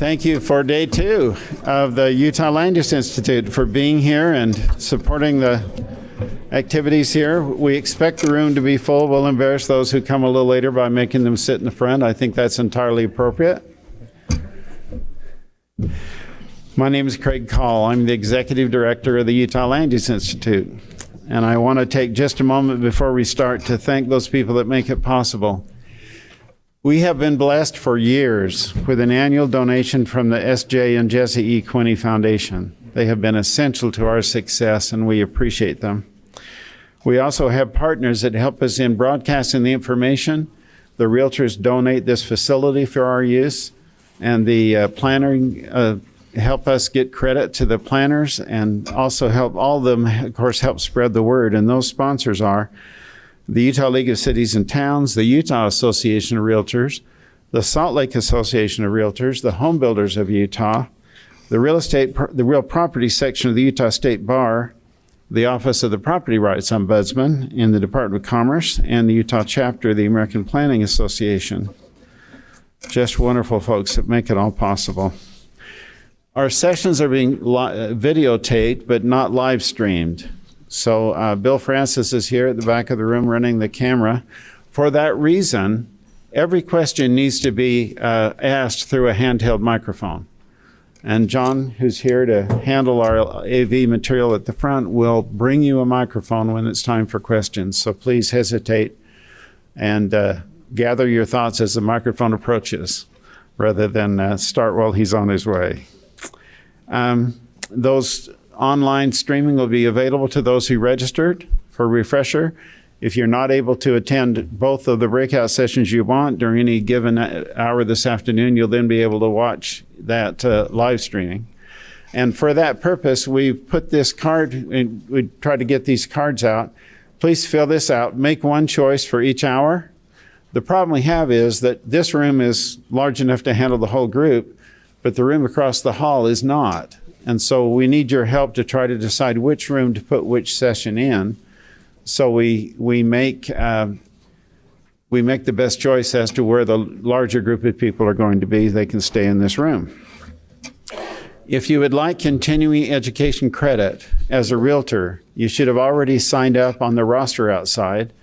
Thank you for day 2 of the Utah Land Use Institute for being here and supporting the activities here. We expect the room to be full. We'll embarrass those who come a little later by making them sit in the front. I think that's entirely appropriate. My name is Craig Call. I'm the Executive Director of the Utah Land Use Institute. And I want to take just a moment before we start to thank those people that make it possible. We have been blessed for years with an annual donation from the S.J. and Jesse E. Quinney Foundation. They have been essential to our success, and we appreciate them. We also have partners that help us in broadcasting the information. The realtors donate this facility for our use, and the planners help us get credit to the planners, and also help all of them, of course, help spread the word. And those sponsors are the Utah League of Cities and Towns, the Utah Association of Realtors, the Salt Lake Association of Realtors, the Home Builders of Utah, the Real Property section of the Utah State Bar, the Office of the Property Rights Ombudsman in the Department of Commerce, and the Utah chapter of the American Planning Association. Just wonderful folks that make it all possible. Our sessions are being videotaped, but not live streamed. So Bill Francis is here at the back of the room running the camera. For that reason, every question needs to be asked through a handheld microphone. And John, who's here to handle our AV material at the front, will bring you a microphone when it's time for questions. So please hesitate and gather your thoughts as the microphone approaches, rather than start while he's on his way. Those online streaming will be available to those who registered. For refresher, if you're not able to attend both of the breakout sessions you want during any given hour this afternoon, you'll then be able to watch that live streaming. And for that purpose, we've put this card, and we try to get these cards out. Please fill this out. Make one choice for each hour. The problem we have is that this room is large enough to handle the whole group, but the room across the hall is not. And so we need your help to try to decide which room to put which session in. So we make the best choice as to where the larger group of people are going to be. They can stay in this room. If you would like continuing education credit as a realtor, you should have already signed up on the roster outside.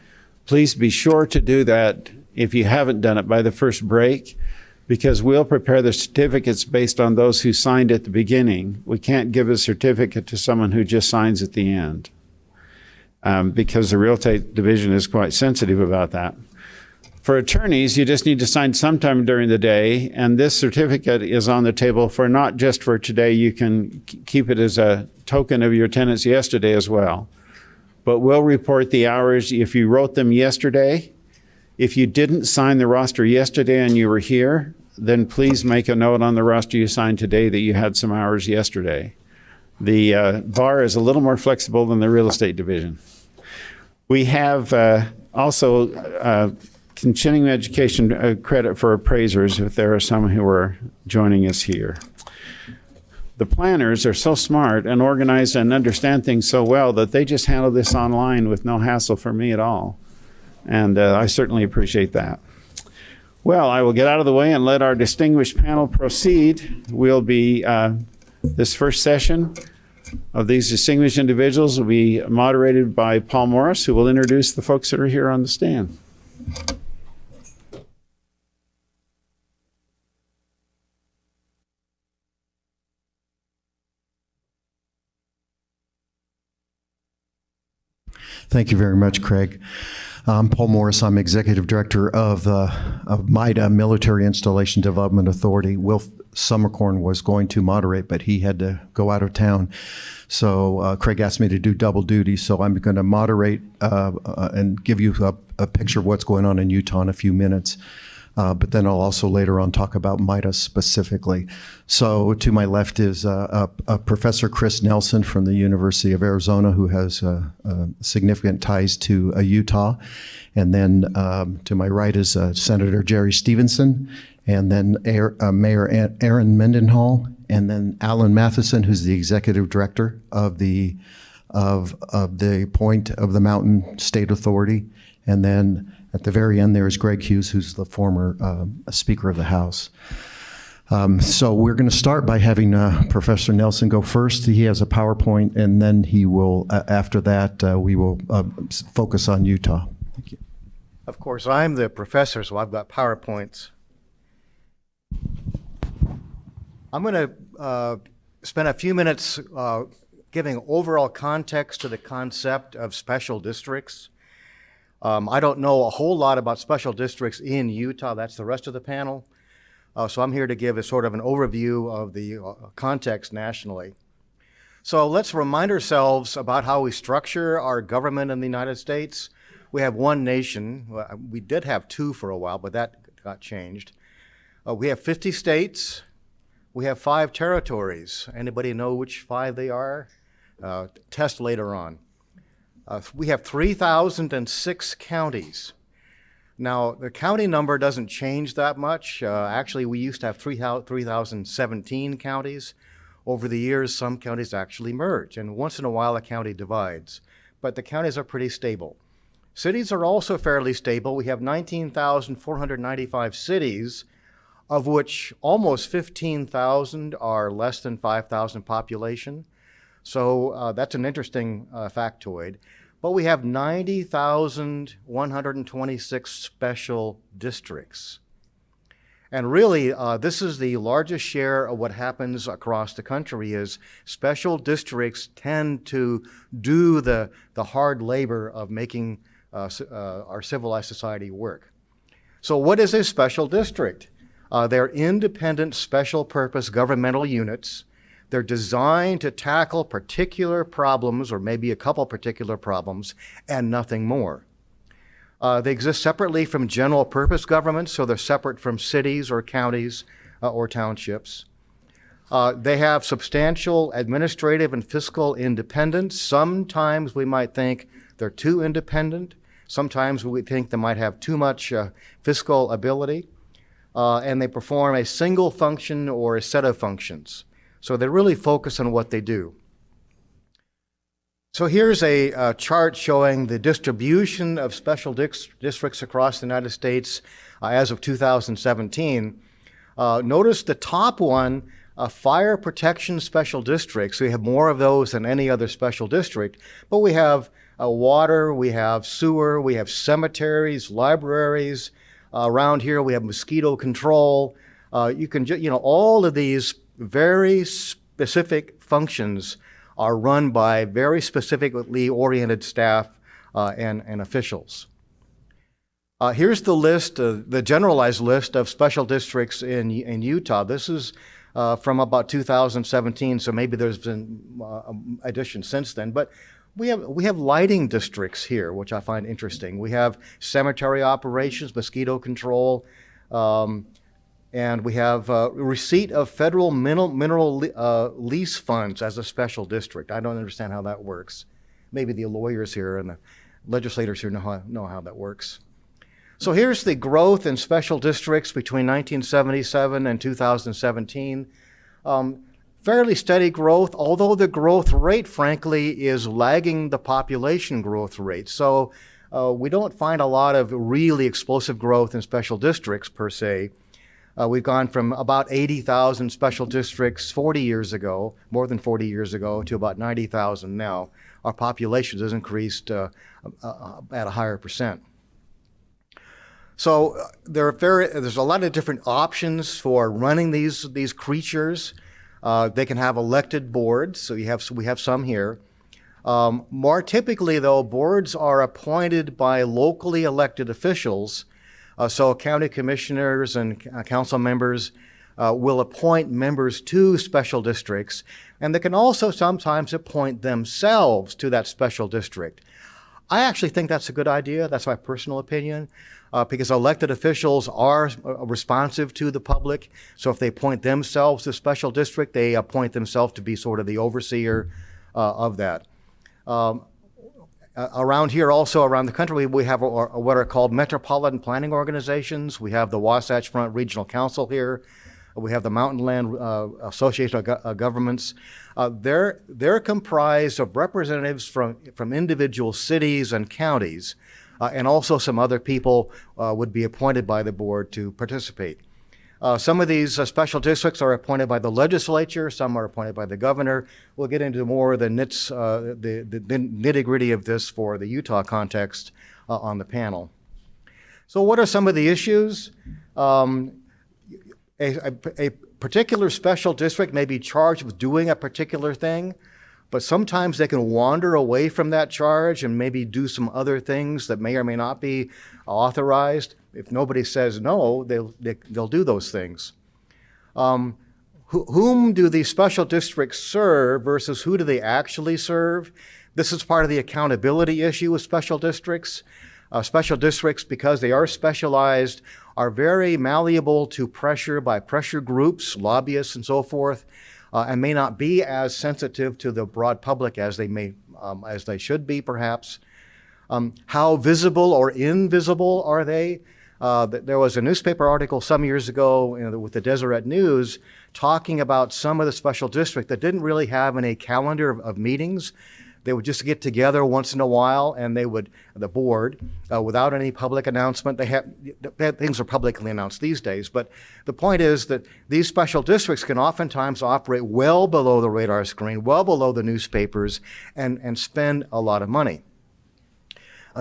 Please be sure to do that if you haven't done it by the first break, because we'll prepare the certificates based on those who signed at the beginning. We can't give a certificate to someone who just signs at the end, because the real estate division is quite sensitive about that. For attorneys, you just need to sign sometime during the day, and this certificate is on the table for not just for today. You can keep it as a token of your attendance yesterday as well. But we'll report the hours if you wrote them yesterday. If you didn't sign the roster yesterday and you were here, then please make a note on the roster you signed today that you had some hours yesterday. The bar is a little more flexible than the real estate division. We have also continuing education credit for appraisers if there are some who are joining us here. The planners are so smart and organized and understand things so well that they just handle this online with no hassle for me at all. And I certainly appreciate that. Well, I will get out of the way and let our distinguished panel proceed. We'll be, this first session of these distinguished individuals will be moderated by Paul Morris, who will introduce the folks that are here on the stand. Thank you very much, Craig. I'm Paul Morris. I'm Executive Director of MIDA, Military Installation Development Authority. Will Summercorn was going to moderate, but he had to go out of town. So Craig asked me to do double duty. So I'm going to moderate and give you a picture of what's going on in Utah in a few minutes. But then I'll also later on talk about MIDA specifically. So to my left is Professor Chris Nelson from the University of Arizona, who has significant ties to Utah. And then to my right is Senator Jerry Stevenson, and then Mayor Aaron Mendenhall, and then Alan Matheson, who's the Executive Director of the Point of the Mountain State Authority. And then at the very end there is Greg Hughes, who's the former Speaker of the House. So we're going to start by having Professor Nelson go first. He has a PowerPoint, and then he will, after that, we will focus on Utah. Thank you. Of course, I'm the professor, so I've got PowerPoints. I'm going to spend a few minutes giving overall context to the concept of special districts. I don't know a whole lot about special districts in Utah. That's the rest of the panel. So I'm here to give a sort of an overview of the context nationally. So let's remind ourselves about how we structure our government in the United States. We have one nation. We did have two for a while, but that got changed. We have 50 states. We have 5 territories. Anybody know which 5 they are? Test later on. We have 3,006 counties. Now, the county number doesn't change that much. Actually, we used to have 3,017 counties. Over the years, some counties actually merge, and once in a while a county divides. But the counties are pretty stable. Cities are also fairly stable. We have 19,495 cities, of which almost 15,000 are less than 5,000 population. So that's an interesting factoid. But we have 90,126 special districts. And really, this is the largest share of what happens across the country is special districts tend to do the hard labor of making our civilized society work. So what is a special district? They're independent special purpose governmental units. They're designed to tackle particular problems, or maybe a couple particular problems, and nothing more. They exist separately from general purpose governments, so they're separate from cities or counties or townships. They have substantial administrative and fiscal independence. Sometimes we might think they're too independent. Sometimes we think they might have too much fiscal ability. And they perform a single function or a set of functions. So they really focus on what they do. So here's a chart showing the distribution of special districts across the United States as of 2017. Notice the top one, fire protection special districts. We have more of those than any other special district, but we have water, we have sewer, we have cemeteries, libraries. Around here we have mosquito control. All of these very specific functions are run by very specifically oriented staff and officials. Here's the list, the generalized list of special districts in Utah. This is from about 2017, so maybe there's been additions since then. But we have lighting districts here, which I find interesting. We have cemetery operations, mosquito control, and we have receipt of federal mineral lease funds as a special district. I don't understand how that works. Maybe the lawyers here and the legislators here know how that works. So here's the growth in special districts between 1977 and 2017. Fairly steady growth, although the growth rate, frankly, is lagging the population growth rate. So we don't find a lot of really explosive growth in special districts per se. We've gone from about 80,000 special districts 40 years ago, more than 40 years ago, to about 90,000 now. Our population has increased at a higher percent. So there's a lot of different options for running these creatures. They can have elected boards, so we have some here. More typically, though, boards are appointed by locally elected officials. So county commissioners and council members will appoint members to special districts, and they can also sometimes appoint themselves to that special district. I actually think that's a good idea. That's my personal opinion, because elected officials are responsive to the public. So if they appoint themselves to special district, they appoint themselves to be sort of the overseer of that. Around here, also around the country, we have what are called metropolitan planning organizations. We have the Wasatch Front Regional Council here. We have the Mountain Land Association of Governments. They're comprised of representatives from individual cities and counties, and also some other people would be appointed by the board to participate. Some of these special districts are appointed by the legislature, some are appointed by the governor. We'll get into more of the nitty-gritty of this for the Utah context on the panel. So what are some of the issues? A particular special district may be charged with doing a particular thing, but sometimes they can wander away from that charge and maybe do some other things that may or may not be authorized. If nobody says no, they'll do those things. Whom do these special districts serve versus who do they actually serve? This is part of the accountability issue with special districts. Special districts, because they are specialized, are very malleable to pressure by pressure groups, lobbyists, and so forth, and may not be as sensitive to the broad public as they should be, perhaps. How visible or invisible are they? There was a newspaper article some years ago with the Deseret News talking about some of the special districts that didn't really have any calendar of meetings. They would just get together once in a while, and the board, without any public announcement, things are publicly announced these days, but the point is that these special districts can oftentimes operate well below the radar screen, well below the newspapers, and spend a lot of money.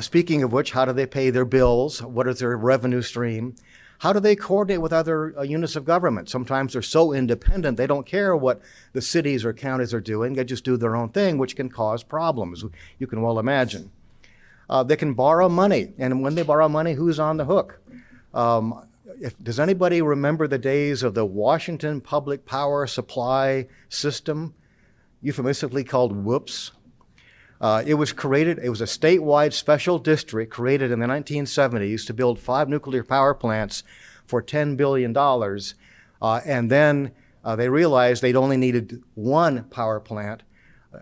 Speaking of which, how do they pay their bills? What is their revenue stream? How do they coordinate with other units of government? Sometimes they're so independent, they don't care what the cities or counties are doing. They just do their own thing, which can cause problems, you can well imagine. They can borrow money, and when they borrow money, who's on the hook? Does anybody remember the days of the Washington Public Power Supply System, euphemistically called WHOOPS? It was a statewide special district created in the 1970s to build 5 nuclear power plants for $10 billion. And then they realized they'd only needed 1 power plant.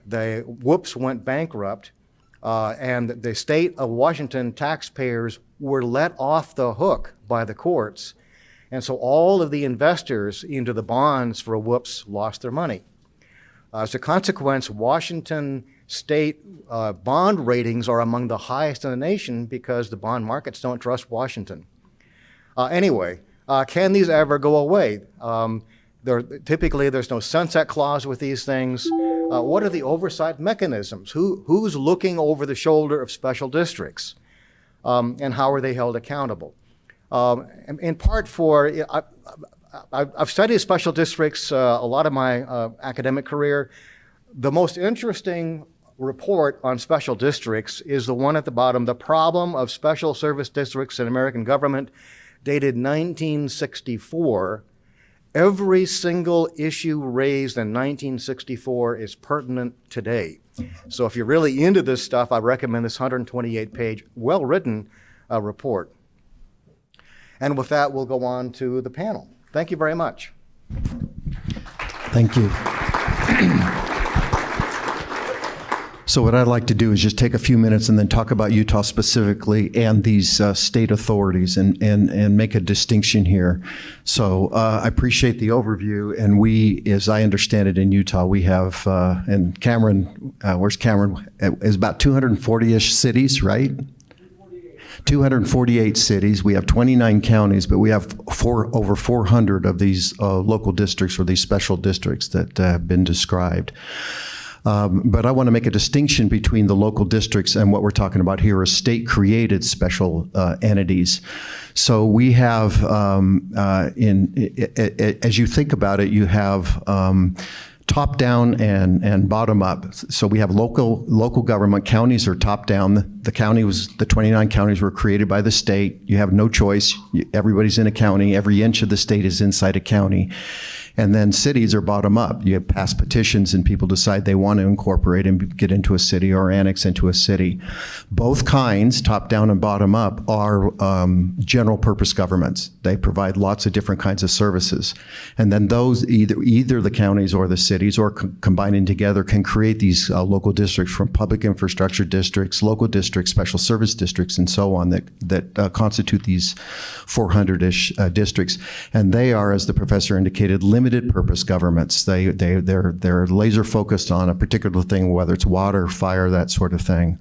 The WHOOPS went bankrupt, and the state of Washington taxpayers were let off the hook by the courts. And so all of the investors into the bonds for WHOOPS lost their money. As a consequence, Washington state bond ratings are among the highest in the nation because the bond markets don't trust Washington. Anyway, can these ever go away? Typically, there's no sunset clause with these things. What are the oversight mechanisms? Who's looking over the shoulder of special districts? And how are they held accountable? In part I've studied special districts a lot of my academic career. The most interesting report on special districts is the one at the bottom, The Problem of Special Service Districts in American Government, dated 1964. Every single issue raised in 1964 is pertinent today. So if you're really into this stuff, I recommend this 128-page, well-written report. And with that, we'll go on to the panel. Thank you very much. Thank you. So what I'd like to do is just take a few minutes and then talk about Utah specifically and these state authorities and make a distinction here. So I appreciate the overview, and we, as I understand it in Utah, we have, and Cameron, where's Cameron? Is about 240-ish cities, right? 248 cities. We have 29 counties, but we have over 400 of these local districts or these special districts that have been described. But I want to make a distinction between the local districts and what we're talking about here is state-created special entities. So we have, as you think about it, you have top down and bottom up. So we have local government. Counties are top down. The 29 counties were created by the state. You have no choice. Everybody's in a county. Every inch of the state is inside a county. And then cities are bottom up. You pass petitions and people decide they want to incorporate and get into a city or annex into a city. Both kinds, top down and bottom up, are general purpose governments. They provide lots of different kinds of services. And then those, either the counties or the cities or combining together, can create these local districts from public infrastructure districts, local districts, special service districts, and so on that constitute these 400-ish districts. And they are, as the professor indicated, limited limited purpose governments. They're laser focused on a particular thing, whether it's water, fire, that sort of thing.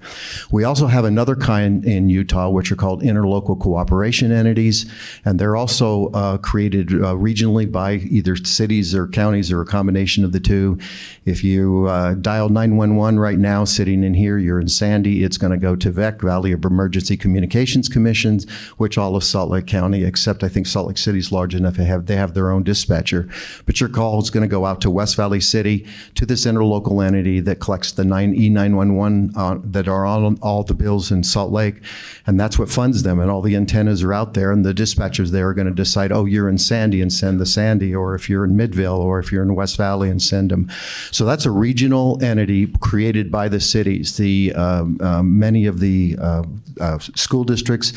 We also have another kind in Utah, which are called interlocal cooperation entities, and they're also created regionally by either cities or counties or a combination of the two. If you dial 911 right now, sitting in here, you're in Sandy, it's going to go to VEC, Valley of Emergency Communications Commissions, which all of Salt Lake County, except I think Salt Lake City's large enough, they have their own dispatcher. But your call is going to go out to West Valley City, to this interlocal entity that collects the E911 that are on all the bills in Salt Lake, and that's what funds them, and all the antennas are out there, and the dispatchers there are going to decide, oh, you're in Sandy, and send the Sandy, or if you're in Midvale, or if you're in West Valley, and send them. So that's a regional entity created by the cities. Many of the school districts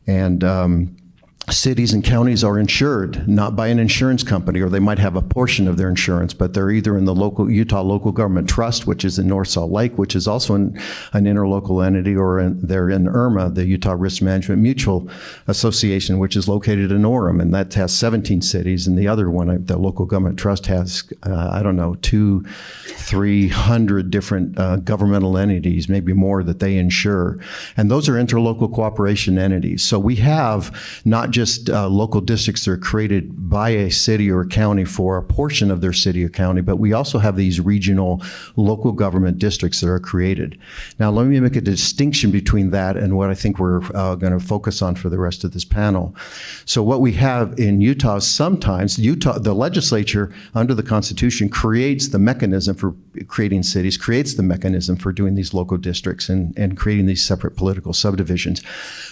and cities and counties are insured, not by an insurance company, or they might have a portion of their insurance, but they're either in the Utah Local Government Trust, which is in North Salt Lake, which is also an interlocal entity, or they're in IRMA, the Utah Risk Management Mutual Association, which is located in Orem, and that has 17 cities, and the other one, the Local Government Trust, has, 300 different governmental entities, maybe more, that they insure. And those are interlocal cooperation entities. So we have not just local districts that are created by a city or a county for a portion of their city or county, but we also have these regional local government districts that are created. Now, let me make a distinction between that and what I think we're going to focus on for the rest of this panel. So what we have in Utah, sometimes the legislature under the Constitution creates the mechanism for creating cities, creates the mechanism for doing these local districts and creating these separate political subdivisions.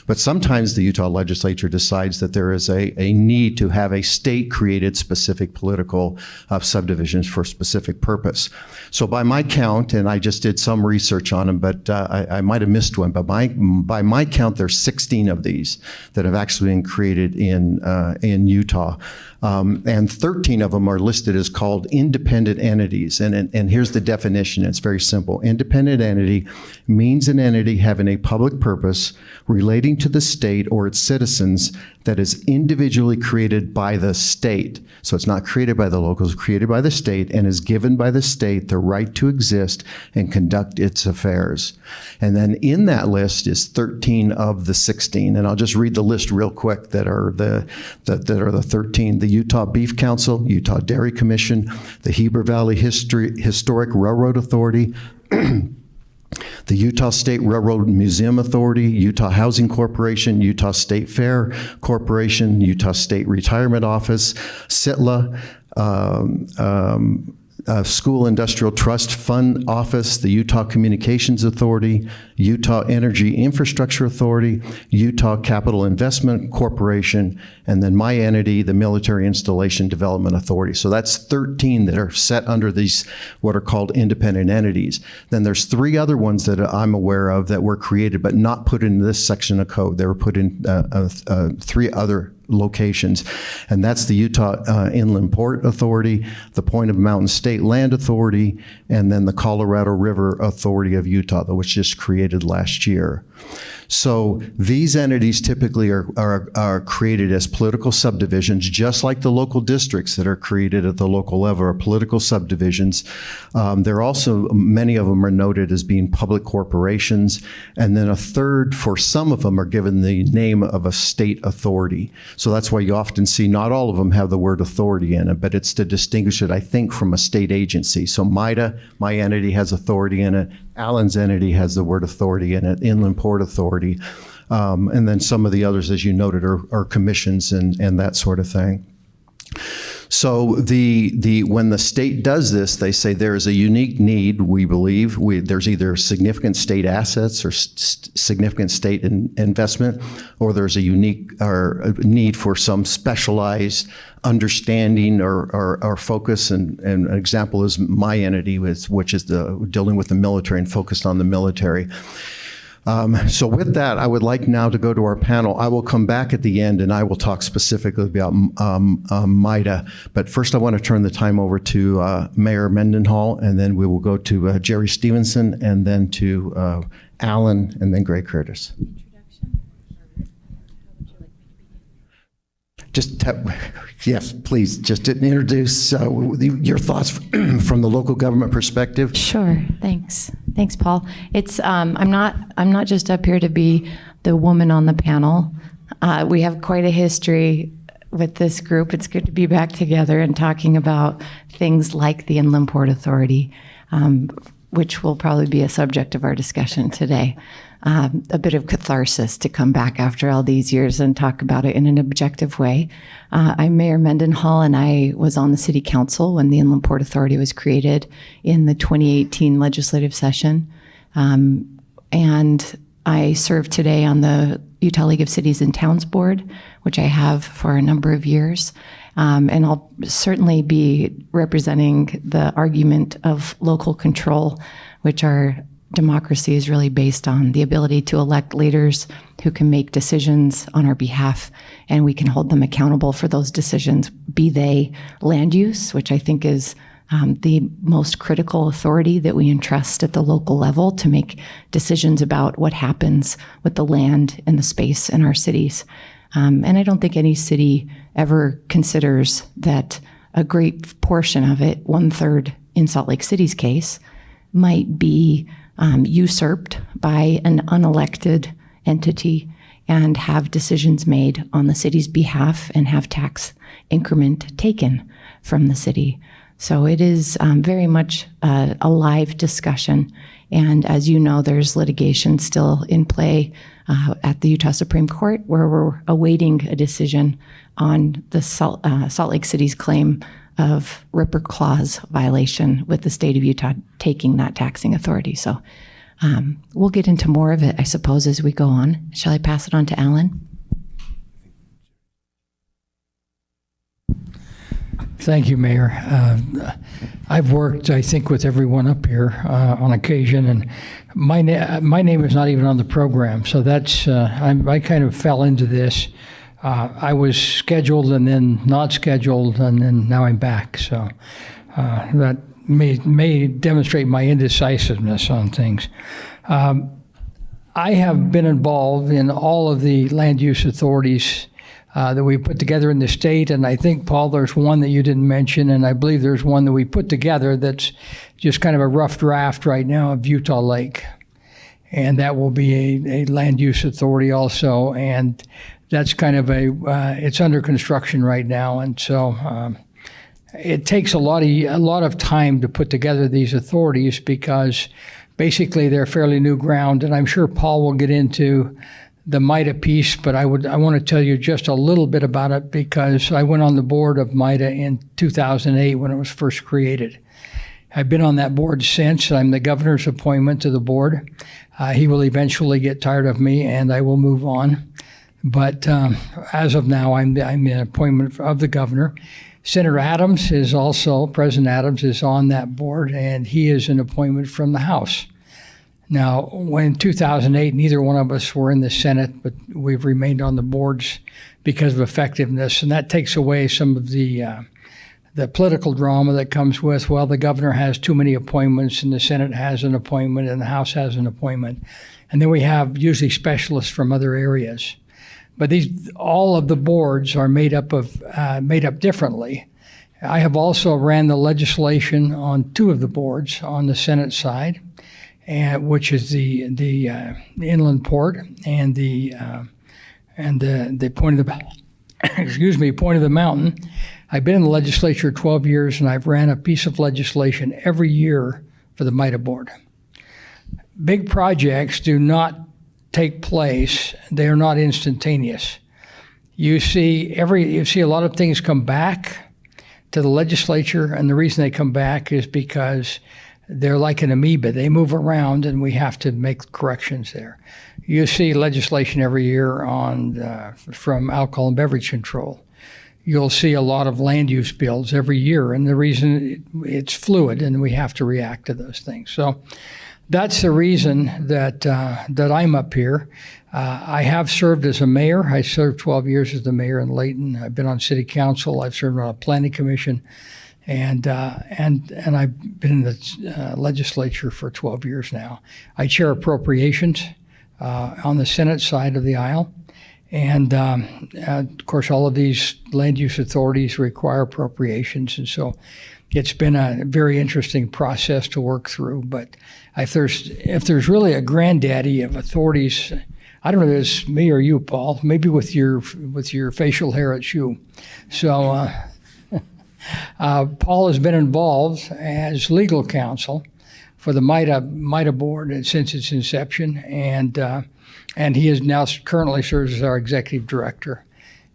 But sometimes the Utah legislature decides that there is a need to have a state-created specific political subdivisions for a specific purpose. So by my count, and I just did some research on them, but I might have missed one, but by my count, there's 16 of these that have actually been created in Utah. And 13 of them are listed as called independent entities. And here's the definition. It's very simple. Independent entity means an entity having a public purpose relating to the state or its citizens that is individually created by the state. So it's not created by the locals, created by the state, and is given by the state the right to exist and conduct its affairs. And then in that list is 13 of the 16. And I'll just read the list real quick that are the 13. The Utah Beef Council, Utah Dairy Commission, the Heber Valley Historic Railroad Authority, the Utah State Railroad Museum Authority, Utah Housing Corporation, Utah State Fair Corporation, Utah State Retirement Office, SITLA, School Industrial Trust Fund Office, the Utah Communications Authority, Utah Energy Infrastructure Authority, Utah Capital Investment Corporation, and then my entity, the Military Installation Development Authority. So that's 13 that are set under these, what are called independent entities. Then there's 3 other ones that I'm aware of that were created but not put in this section of code. They were put in 3 other locations, and that's the Utah Inland Port Authority, the Point of Mountain State Land Authority, and then the Colorado River Authority of Utah, which just created last year. So these entities typically are created as political subdivisions, just like the local districts that are created at the local level are political subdivisions. They're also, many of them are noted as being public corporations, and then a third for some of them are given the name of a state authority. So that's why you often see not all of them have the word authority in it, but it's to distinguish it, I think, from a state agency. So MIDA, my entity, has authority in it. Allen's entity has the word authority in it, Inland Port Authority. And then some of the others, as you noted, are commissions and that sort of thing. So when the state does this, they say there is a unique need, we believe. There's either significant state assets or significant state investment, or there's a unique need for some specialized understanding or focus. And an example is my entity, which is dealing with the military and focused on the military. So with that, I would like now to go to our panel. I will come back at the end and I will talk specifically about MIDA. But first I want to turn the time over to Mayor Mendenhall, and then we will go to Jerry Stevenson, and then to Alan, and then Greg Curtis. Yes, please, just introduce your thoughts from the local government perspective. Sure. Thanks. Thanks, Paul. It's I'm not just up here to be the woman on the panel. We have quite a history with this group. It's good to be back together and talking about things like the Inland Port Authority, which will probably be a subject of our discussion today. A bit of catharsis to come back after all these years and talk about it in an objective way. I'm Mayor Mendenhall, and I was on the City Council when the Inland Port Authority was created in the 2018 legislative session. And I serve today on the Utah League of Cities and Towns Board, which I have for a number of years. And I'll certainly be representing the argument of local control, which our democracy is really based on the ability to elect leaders who can make decisions on our behalf, and we can hold them accountable for those decisions, be they land use, which I think is the most critical authority that we entrust at the local level to make decisions about what happens with the land and the space in our cities. And I don't think any city ever considers that a great portion of it, 1/3 in Salt Lake City's case, might be usurped by an unelected entity and have decisions made on the city's behalf and have tax increment taken from the city. So it is very much a live discussion. And as you know, there's litigation still in play at the Utah Supreme Court, where we're awaiting a decision on the Salt Lake City's claim of Ripper Clause violation with the state of Utah taking that taxing authority. So we'll get into more of it, I suppose, as we go on. Shall I pass it on to Alan? Thank you, Mayor. I've worked, I think, with everyone up here on occasion, and my name is not even on the program, so that's I kind of fell into this. I was scheduled and then not scheduled, and then now I'm back. So that may demonstrate my indecisiveness on things. I have been involved in all of the land use authorities that we put together in the state, and I think, Paul, there's one that you didn't mention, and I believe there's one that we put together that's just kind of a rough draft right now of Utah Lake, and that will be a land use authority also, and that's kind of it's under construction right now, and so it takes a lot of time to put together these authorities because basically they're fairly new ground, and I'm sure Paul will get into the MIDA piece, but I want to tell you just a little bit about it because I went on the board of MIDA in 2008 when it was first created. I've been on that board since. I'm the governor's appointment to the board. He will eventually get tired of me and I will move on. But as of now, I'm the appointment of the governor. Senator Adams is also, President Adams is on that board, and he is an appointment from the House. Now, when in 2008, neither one of us were in the Senate, but we've remained on the boards because of effectiveness, and that takes away some of the political drama that comes with, well, the governor has too many appointments, and the Senate has an appointment, and the House has an appointment. And then we have usually specialists from other areas. But all of the boards are made up differerly. I have also ran the legislation on two of the boards on the Senate side, which is the inland port and the point of the point of the mountain. I've been in the legislature 12 years, and I've ran a piece of legislation every year for the MIDA board. Big projects do not take place; they are not instantaneous. You see a lot of things come back to the legislature, and the reason they come back is because they're like an amoeba. They move around, and we have to make corrections there. You see legislation every year from alcohol and beverage control. You'll see a lot of land use bills every year, and the reason it's fluid, and we have to react to those things. So that's the reason that I'm up here. I have served as a mayor. I served 12 years as the mayor in Layton. I've been on city council. I've served on a planning commission. And I've been in the legislature for 12 years now. I chair appropriations on the Senate side of the aisle, And of course, all of these land use authorities require appropriations, and so it's been a very interesting process to work through. But if there's really a granddaddy of authorities, I don't know if it's me or you, Paul. Maybe with your facial hair, it's you. So Paul has been involved as legal counsel for the MITA board since its inception, and he is now currently serves as our executive director.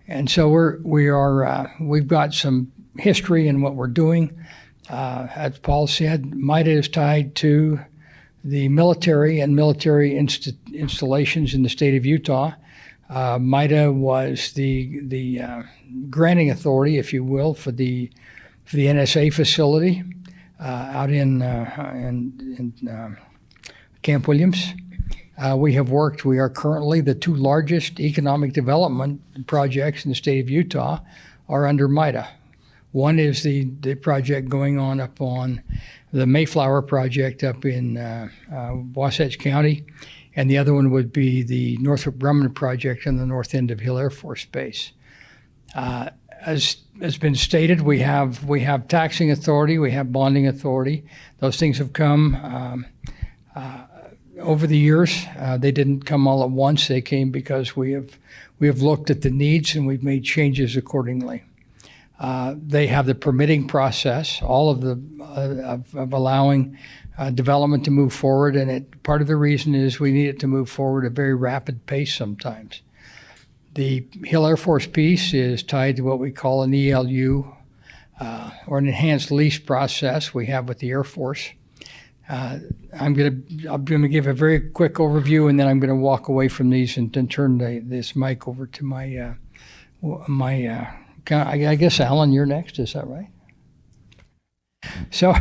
And so we've got some history in what we're doing. As Paul said, MITA is tied to the military and military installations in the state of Utah. MITA was the granting authority, if you will, for the NSA facility out in Camp Williams. We are currently the two largest economic development projects in the state of Utah are under MITA. One is the project going on up on the Mayflower project up in Wasatch County, and the other one would be the Northrop Grumman project on the north end of Hill Air Force Base. As has been stated, we have taxing authority, we have bonding authority. Those things have come over the years. They didn't come all at once. They came because we have looked at the needs and we've made changes accordingly. They have the permitting process, all of of allowing development to move forward, and part of the reason is we need it to move forward at a very rapid pace sometimes. The Hill Air Force piece is tied to what we call an ELU, or an enhanced lease process we have with the Air Force. I'm going to give a very quick overview, and then I'm going to walk away from these and turn this mic over to my I guess, Alan, you're next. Is that right? So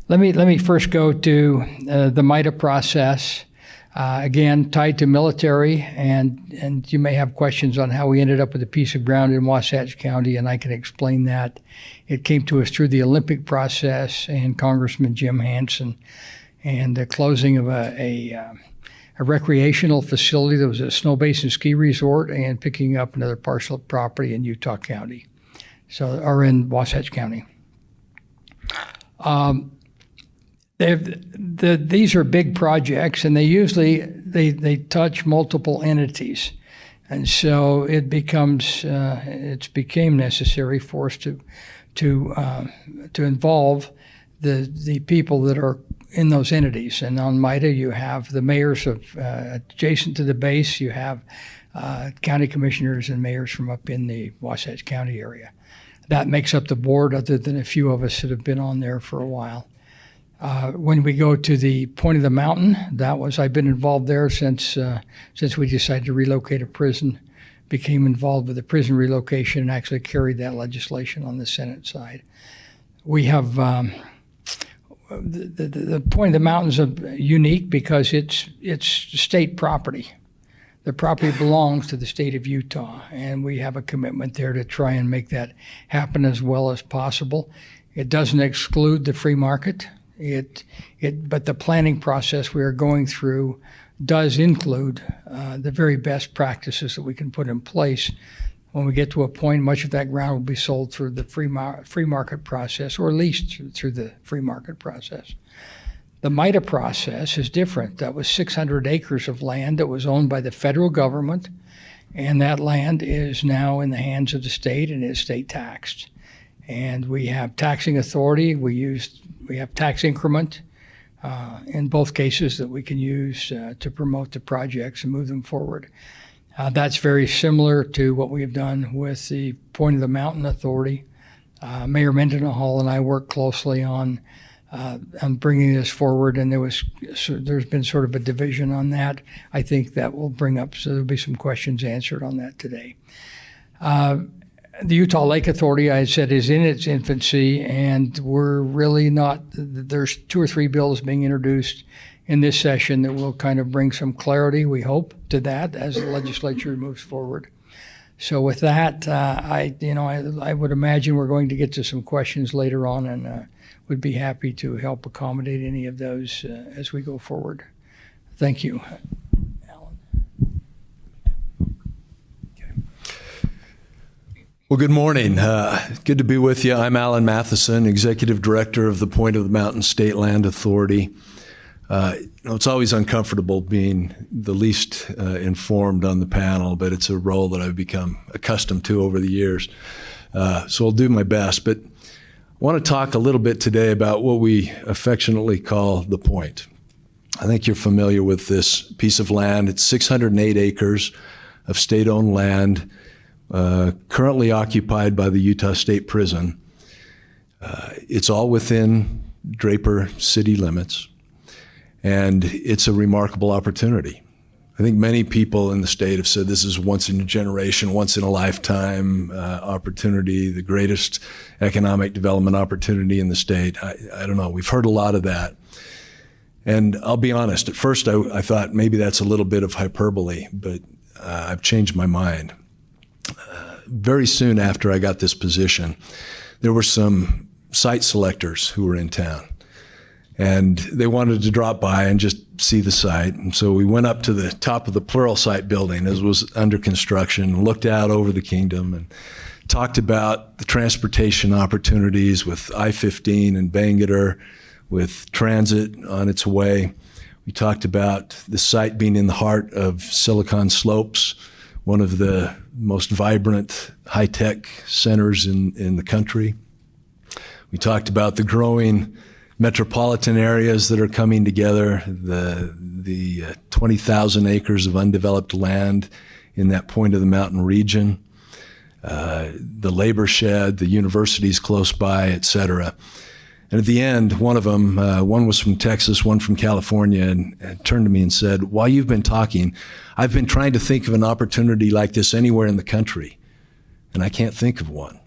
let me first go to the MITA process. Again, tied to military, and you may have questions on how we ended up with a piece of ground in Wasatch County, and I can explain that. It came to us through the Olympic process and Congressman Jim Hansen, and the closing of a recreational facility that was a snow basin ski resort, and picking up another parcel of property in Utah County, or in Wasatch County. These are big projects, and they usually touch multiple entities, and so it became necessary for us to involve the people that are in those entities. And on MITA, you have the mayors of adjacent to the base. You have county commissioners and mayors from up in the Wasatch County area. That makes up the board, other than a few of us that have been on there for a while. When we go to the Point of the Mountain, I've been involved there since we decided to relocate a prison, became involved with the prison relocation, and actually carried that legislation on the Senate side. We have the Point of the Mountains are unique because it's state property. The property belongs to the state of Utah, and we have a commitment there to try and make that happen as well as possible. It doesn't exclude the free market. But the planning process we are going through does include the very best practices that we can put in place. When we get to a point, much of that ground will be sold through the free market process, or leased through the free market process. The MITA process is different. That was 600 acres of land that was owned by the federal government, and that land is now in the hands of the state and is state taxed. And we have taxing authority. We have tax increment in both cases that we can use to promote the projects and move them forward. That's very similar to what we have done with the Point of the Mountain Authority. Mayor Mendenhall and I work closely on bringing this forward, and there's been sort of a division on that. I think that will bring up, so there'll be some questions answered on that today. The Utah Lake Authority, I said, is in its infancy, and we're really not. There's 2 or 3 bills being introduced in this session that will kind of bring some clarity, we hope, to that as the legislature moves forward. So with that, I would imagine we're going to get to some questions later on, and would be happy to help accommodate any of those as we go forward. Thank you. Alan. Well, good morning. Good to be with you. I'm Alan Matheson, Executive Director of the Point of the Mountain State Land Authority. It's always uncomfortable being the least informed on the panel, but it's a role that I've become accustomed to over the years. So I'll do my best. But I want to talk a little bit today about what we affectionately call the Point. I think you're familiar with this piece of land. It's 608 acres of state-owned land, currently occupied by the Utah State Prison. It's all within Draper city limits, and it's a remarkable opportunity. I think many people in the state have said this is once in a generation, once in a lifetime opportunity, the greatest economic development opportunity in the state. I don't know, we've heard a lot of that. And I'll be honest, at first I thought maybe that's a little bit of hyperbole, but I've changed my mind. Very soon after I got this position, there were some site selectors who were in town, and they wanted to drop by and just see the site. And so we went up to the top of the Pluralsight building as it was under construction, looked out over the kingdom, and talked about the transportation opportunities with I-15 and Bangerter, with transit on its way. We talked about the site being in the heart of Silicon Slopes, one of the most vibrant high-tech centers in the country. We talked about the growing metropolitan areas that are coming together, the 20,000 acres of undeveloped land in that Point of the Mountain region, the labor shed, the universities close by, et cetera. And at the end, one of them, one was from Texas, one from California, and turned to me and said, while you've been talking, I've been trying to think of an opportunity like this anywhere in the country, and I can't think of one.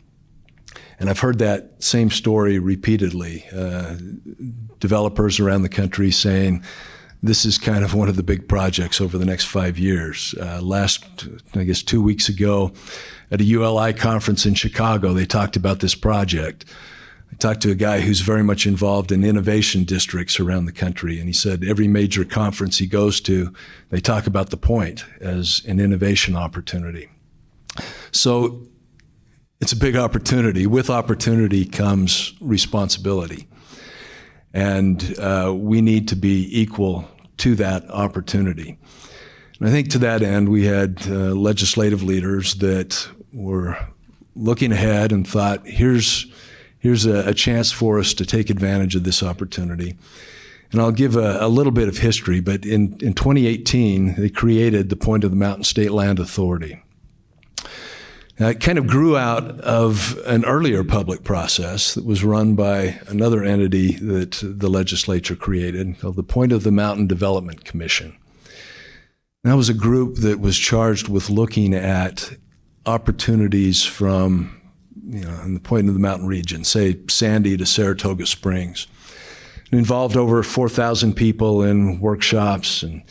And I've heard that same story repeatedly. Developers around the country saying, this is kind of one of the big projects over the next 5 years. Last, I guess 2 weeks ago, at a ULI conference in Chicago, they talked about this project. I talked to a guy who's very much involved in innovation districts around the country, and he said every major conference he goes to, they talk about the Point as an innovation opportunity. So it's a big opportunity. With opportunity comes responsibility. And we need to be equal to that opportunity. And I think to that end, we had legislative leaders that were looking ahead and thought, here's a chance for us to take advantage of this opportunity. And I'll give a little bit of history, but in 2018, they created the Point of the Mountain State Land Authority. Now, it kind of grew out of an earlier public process that was run by another entity that the legislature created called the Point of the Mountain Development Commission. And that was a group that was charged with looking at opportunities from in the Point of the Mountain region, say Sandy to Saratoga Springs. It involved over 4,000 people in workshops and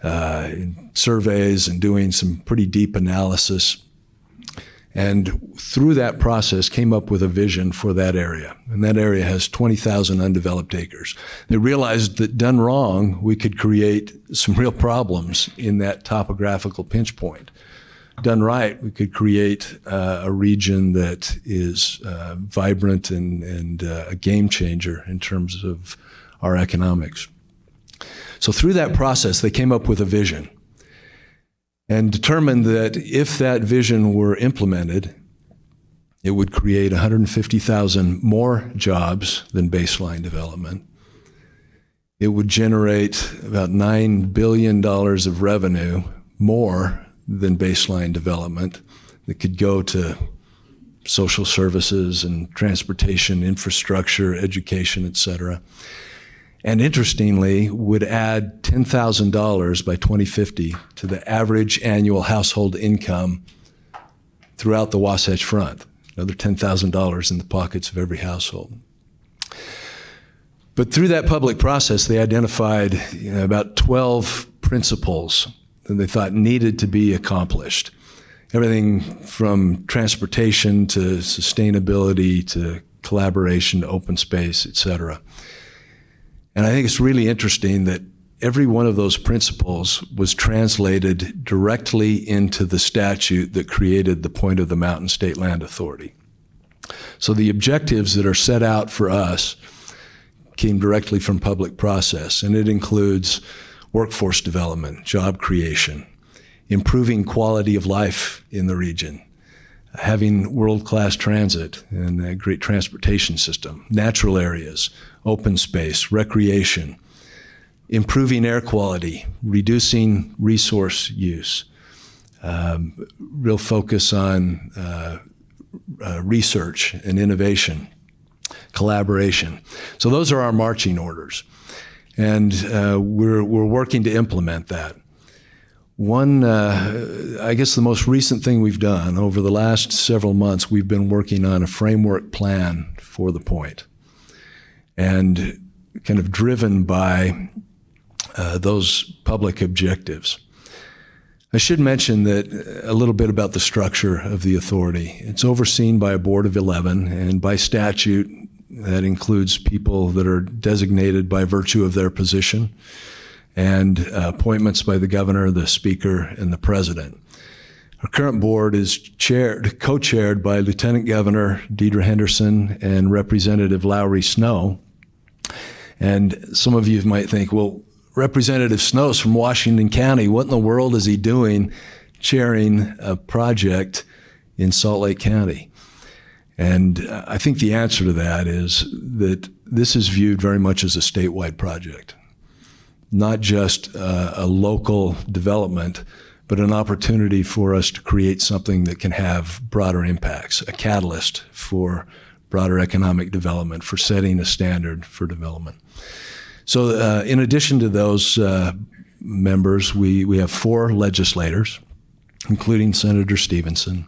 in surveys and doing some pretty deep analysis. And through that process came up with a vision for that area. And that area has 20,000 undeveloped acres. They realized that done wrong, we could create some real problems in that topographical pinch point. Done right, we could create a region that is vibrant and a game changer in terms of our economics. So through that process, they came up with a vision and determined that if that vision were implemented, it would create 150,000 more jobs than baseline development. It would generate about $9 billion of revenue more than baseline development that could go to social services and transportation, infrastructure, education, et cetera. And interestingly, would add $10,000 by 2050 to the average annual household income throughout the Wasatch Front. Another $10,000 in the pockets of every household. But through that public process, they identified about 12 principles that they thought needed to be accomplished. Everything from transportation to sustainability to collaboration to open space, et cetera. And I think it's really interesting that every one of those principles was translated directly into the statute that created the Point of the Mountain State Land Authority. So the objectives that are set out for us came directly from public process, and it includes workforce development, job creation, improving quality of life in the region, having world-class transit and a great transportation system, natural areas, open space, recreation, improving air quality, reducing resource use, real focus on research and innovation, collaboration. So those are our marching orders. And we're working to implement that. One, I guess the most recent thing we've done over the last several months, we've been working on a framework plan for the point. And kind of driven by those public objectives. I should mention that a little bit about the structure of the authority. It's overseen by a board of 11, and by statute, that includes people that are designated by virtue of their position, and appointments by the governor, the speaker, and the president. Our current board is co-chaired by Lieutenant Governor Deidre Henderson and Representative Lowry Snow. And some of you might think, well, Representative Snow's from Washington County. What in the world is he doing chairing a project in Salt Lake County? And I think the answer to that is that this is viewed very much as a statewide project, not just a local development, but an opportunity for us to create something that can have broader impacts, a catalyst for broader economic development, for setting a standard for development. So in addition to those members, we have 4 legislators, including Senator Stevenson,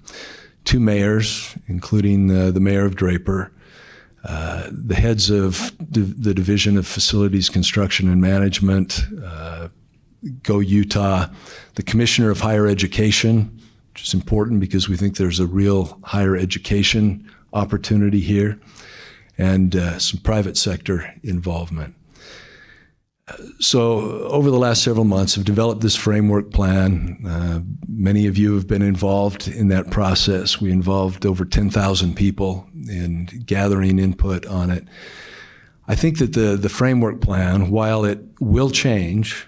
2 mayors, including the mayor of Draper, the heads of the Division of Facilities Construction and Management, Go Utah, the Commissioner of Higher Education, which is important because we think there's a real higher education opportunity here, and some private sector involvement. So over the last several months, I've developed this framework plan. Many of you have been involved in that process. We involved over 10,000 people in gathering input on it. I think that the framework plan, while it will change,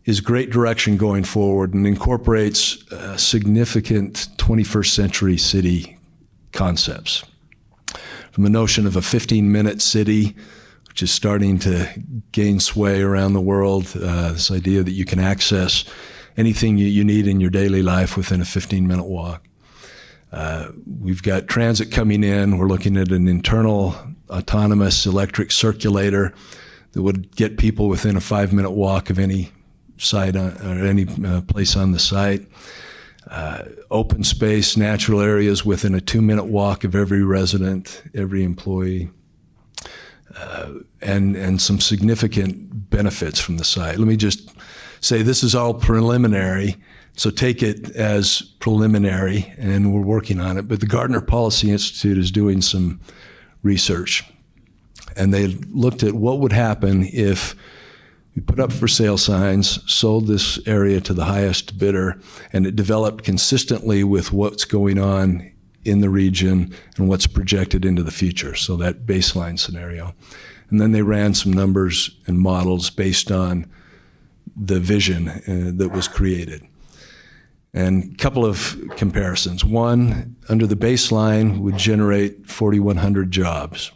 is great direction going forward and incorporates significant 21st century city concepts. From the notion of a 15-minute city, which is starting to gain sway around the world, this idea that you can access anything you need in your daily life within a 15-minute walk. We've got transit coming in. We're looking at an internal autonomous electric circulator that would get people within a 5-minute walk of any site or any place on the site. Open space, natural areas within a 2-minute walk of every resident, every employee. And some significant benefits from the site. Let me just say this is all preliminary, so take it as preliminary, and we're working on it. But the Gardner Policy Institute is doing some research, and they looked at what would happen if we put up for sale signs, sold this area to the highest bidder, and it developed consistently with what's going on in the region and what's projected into the future, so that baseline scenario. And then they ran some numbers and models based on the vision that was created. And a couple of comparisons. One, under the baseline would generate 4,100 jobs.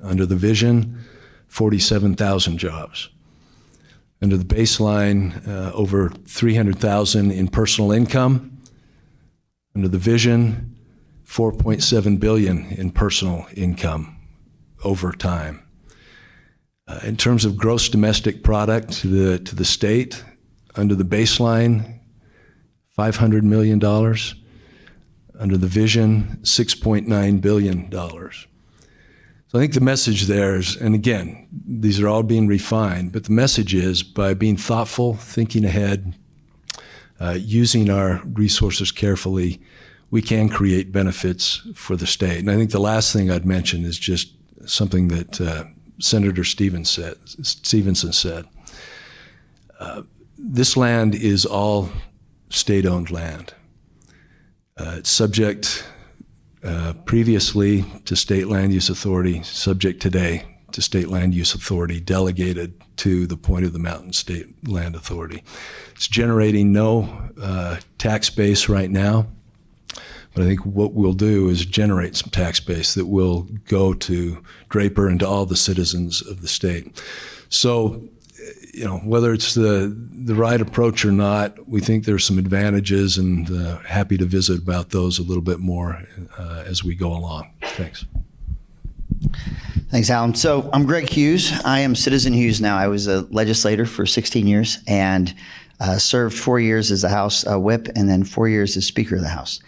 Under the vision, 47,000 jobs. Under the baseline, over 300,000 in personal income. Under the vision, 4.7 billion in personal income over time. In terms of gross domestic product to the state, under the baseline, $500 million. Under the vision, $6.9 billion. So I think the message there is, and again, these are all being refined, but the message is by being thoughtful, thinking ahead, using our resources carefully, we can create benefits for the state. And I think the last thing I'd mention is just something that Senator Stevenson said. This land is all state-owned land. It's subject previously to State Land Use Authority, subject today to State Land Use Authority, delegated to the Point of the Mountain State Land Authority. It's generating no tax base right now, but I think what we'll do is generate some tax base that will go to Draper and to all the citizens of the state. So, you know, whether it's the right approach or not, we think there's some advantages, and happy to visit about those a little bit more as we go along. Thanks. Thanks, Alan. So I'm Greg Hughes. I am Citizen Hughes now. I was a legislator for 16 years and served 4 years as the House Whip and then 4 years as Speaker of the House.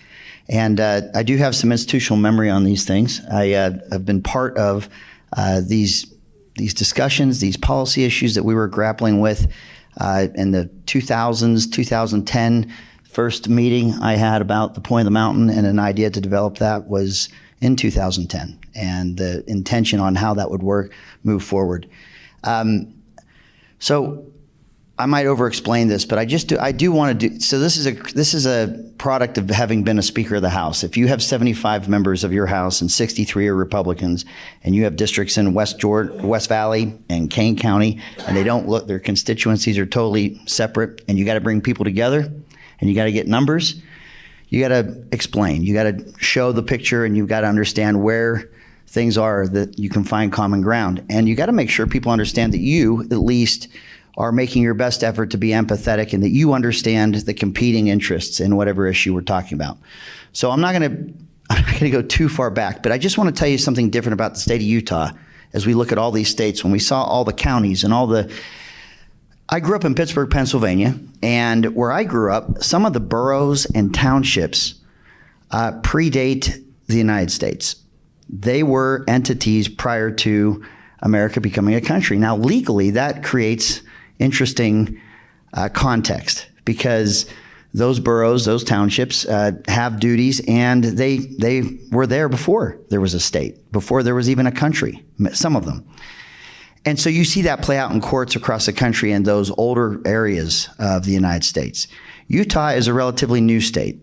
And I do have some institutional memory on these things. I have been part of these discussions, these policy issues that we were grappling with in the 2000s, 2010 first meeting I had about the Point of the Mountain, and an idea to develop that was in 2010, and the intention on how that would move forward. So I might over-explain this, but I do want to do, so this is a product of having been a Speaker of the House. If you have 75 members of your House and 63 are Republicans, and you have districts in West Valley and Kane County, and they don't look, their constituencies are totally separate, and you got to bring people together, and you got to get numbers, you got to explain, you got to show the picture, and you've got to understand where things are that you can find common ground. And you got to make sure people understand that you, at least, are making your best effort to be empathetic and that you understand the competing interests in whatever issue we're talking about. So I'm not going to go too far back, but I just want to tell you something different about the state of Utah as we look at all these states. When we saw all the counties and I grew up in Pittsburgh, Pennsylvania, and where I grew up, some of the boroughs and townships predate the United States. They were entities prior to America becoming a country. Now, legally, that creates interesting context, because those boroughs, those townships have duties, and they were there before there was a state, before there was even a country, some of them. And so you see that play out in courts across the country in those older areas of the United States. Utah is a relatively new state.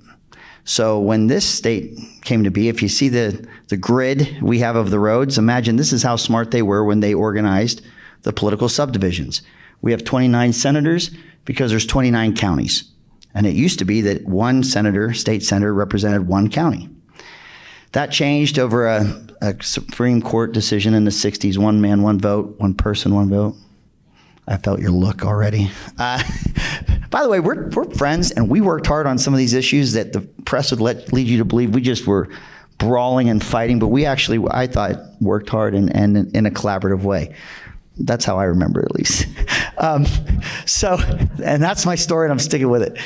So when this state came to be, if you see the grid we have of the roads, imagine this is how smart they were when they organized the political subdivisions. We have 29 senators because there's 29 counties. And it used to be that one senator, state senator, represented one county. That changed over a Supreme Court decision in the 60s, one man, one vote, one person, one vote. I felt your look already. By the way, we're friends, and we worked hard on some of these issues that the press would lead you to believe we just were brawling and fighting, but we actually, I thought, worked hard and in a collaborative way. That's how I remember, at least. So, and that's my story, and I'm sticking with it.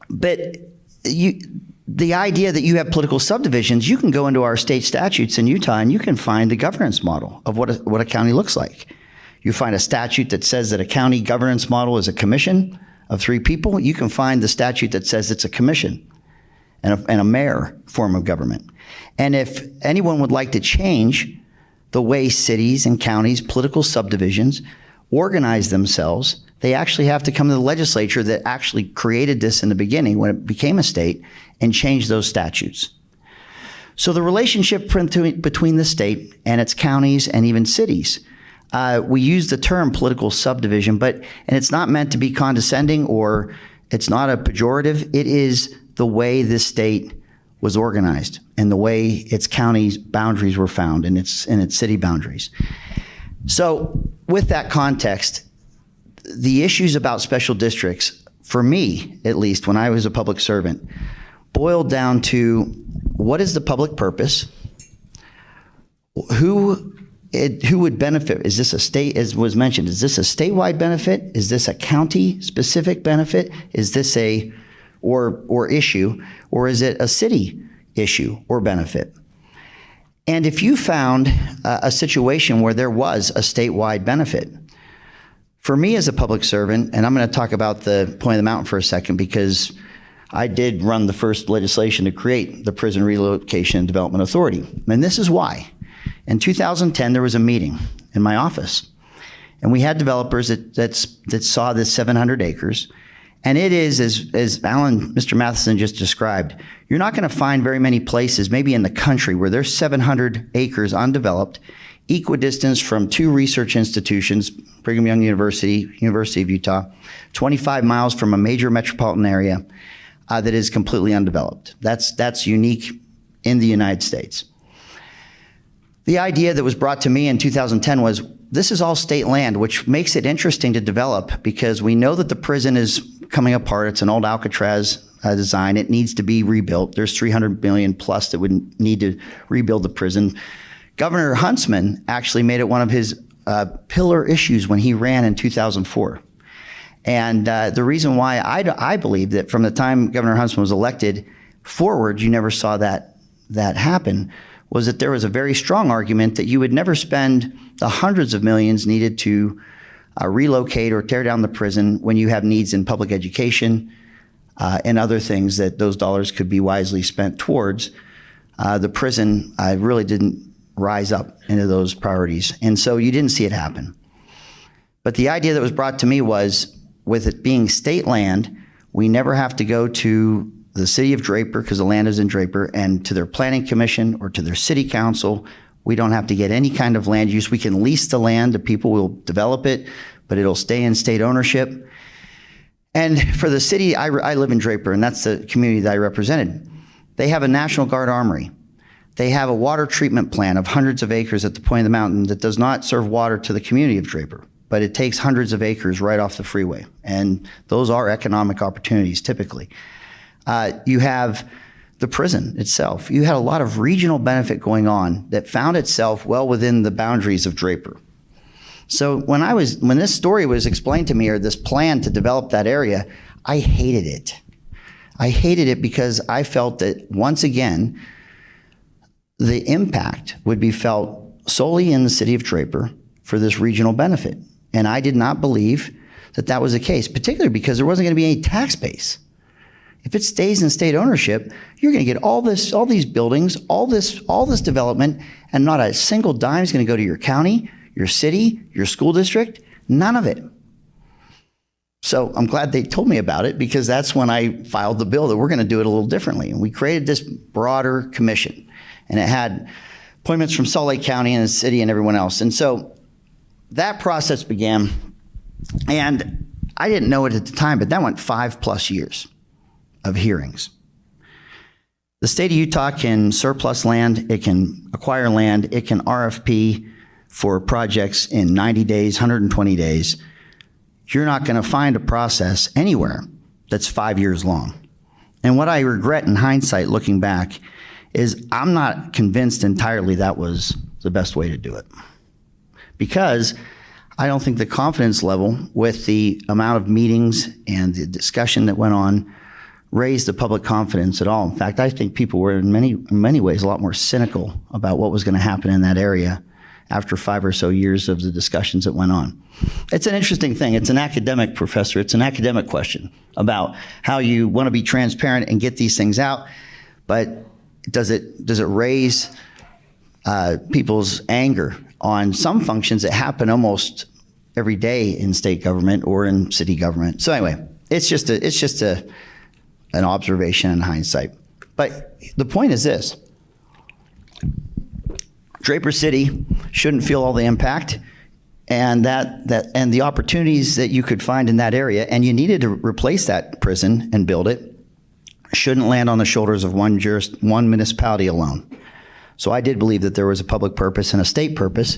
But the idea that you have political subdivisions, you can go into our state statutes in Utah, and you can find the governance model of what a county looks like. You find a statute that says that a county governance model is a commission of 3 people. You can find the statute that says it's a commission and a mayor form of government. And if anyone would like to change the way cities and counties, political subdivisions, organize themselves, they actually have to come to the legislature that actually created this in the beginning when it became a state and change those statutes. So the relationship between the state and its counties and even cities, we use the term political subdivision, and it's not meant to be condescending, or it's not a pejorative. It is the way this state was organized and the way its counties boundaries were found and its city boundaries. So with that context, the issues about special districts, for me at least, when I was a public servant, boiled down to what is the public purpose? Who would benefit? Is this a state, as was mentioned, is this a statewide benefit? Is this a county specific benefit? Is this or issue, or is it a city issue or benefit? And if you found a situation where there was a statewide benefit, for me as a public servant, and I'm going to talk about the Point of the Mountain for a second, because I did run the first legislation to create the Prison Relocation and Development Authority. And this is why. In 2010, there was a meeting in my office, And we had developers that saw this 700 acres. And it is, as Mr. Matheson just described, you're not going to find very many places, maybe in the country, where there's 700 acres undeveloped, equidistant from 2 research institutions, Brigham Young University, University of Utah, 25 miles from a major metropolitan area that is completely undeveloped. That's unique in the United States. The idea that was brought to me in 2010 was, this is all state land, which makes it interesting to develop because we know that the prison is coming apart. It's an old Alcatraz design. It needs to be rebuilt. There's $300 billion plus that would need to rebuild the prison. Governor Huntsman actually made it one of his pillar issues when he ran in 2004. And the reason why I believe that from the time Governor Huntsman was elected forward, you never saw that happen, was that there was a very strong argument that you would never spend the hundreds of millions needed to relocate or tear down the prison when you have needs in public education and other things that those dollars could be wisely spent towards. The prison really didn't rise up into those priorities. And so you didn't see it happen. But the idea that was brought to me was, with it being state land, we never have to go to the city of Draper, because the land is in Draper, and to their planning commission or to their city council. We don't have to get any kind of land use. We can lease the land. The people will develop it, but it'll stay in state ownership. And for the city, I live in Draper, and that's the community that I represented. They have a National Guard armory. They have a water treatment plant of hundreds of acres at the point of the mountain that does not serve water to the community of Draper, but it takes hundreds of acres right off the freeway. And those are economic opportunities typically. You have the prison itself. You had a lot of regional benefit going on that found itself well within the boundaries of Draper. So when this story was explained to me, or this plan to develop that area, I hated it. I hated it because I felt that, once again, the impact would be felt solely in the city of Draper for this regional benefit. And I did not believe that that was the case, particularly because there wasn't going to be any tax base. If it stays in state ownership, you're going to get all these buildings, all this development, and not a single dime is going to go to your county, your city, your school district, none of it. So I'm glad they told me about it, because that's when I filed the bill that we're going to do it a little differently. And we created this broader commission, and it had appointments from Salt Lake County and the city and everyone else. And so that process began, and I didn't know it at the time, but that went 5+ years of hearings. The state of Utah can surplus land, it can acquire land, it can RFP for projects in 90 days, 120 days. You're not going to find a process anywhere that's 5 years long. And what I regret in hindsight, looking back, is I'm not convinced entirely that was the best way to do it. Because I don't think the confidence level with the amount of meetings and the discussion that went on raised the public confidence at all. In fact, I think people were in many ways a lot more cynical about what was going to happen in that area after 5 or so years of the discussions that went on. It's an interesting thing. It's an academic, professor. It's an academic question about how you want to be transparent and get these things out, but does it raise people's anger on some functions that happen almost every day in state government or in city government? So anyway, it's just an observation in hindsight. But the point is this: Draper City shouldn't feel all the impact, and and the opportunities that you could find in that area, and you needed to replace that prison and build it, shouldn't land on the shoulders of one municipality alone. So I did believe that there was a public purpose and a state purpose,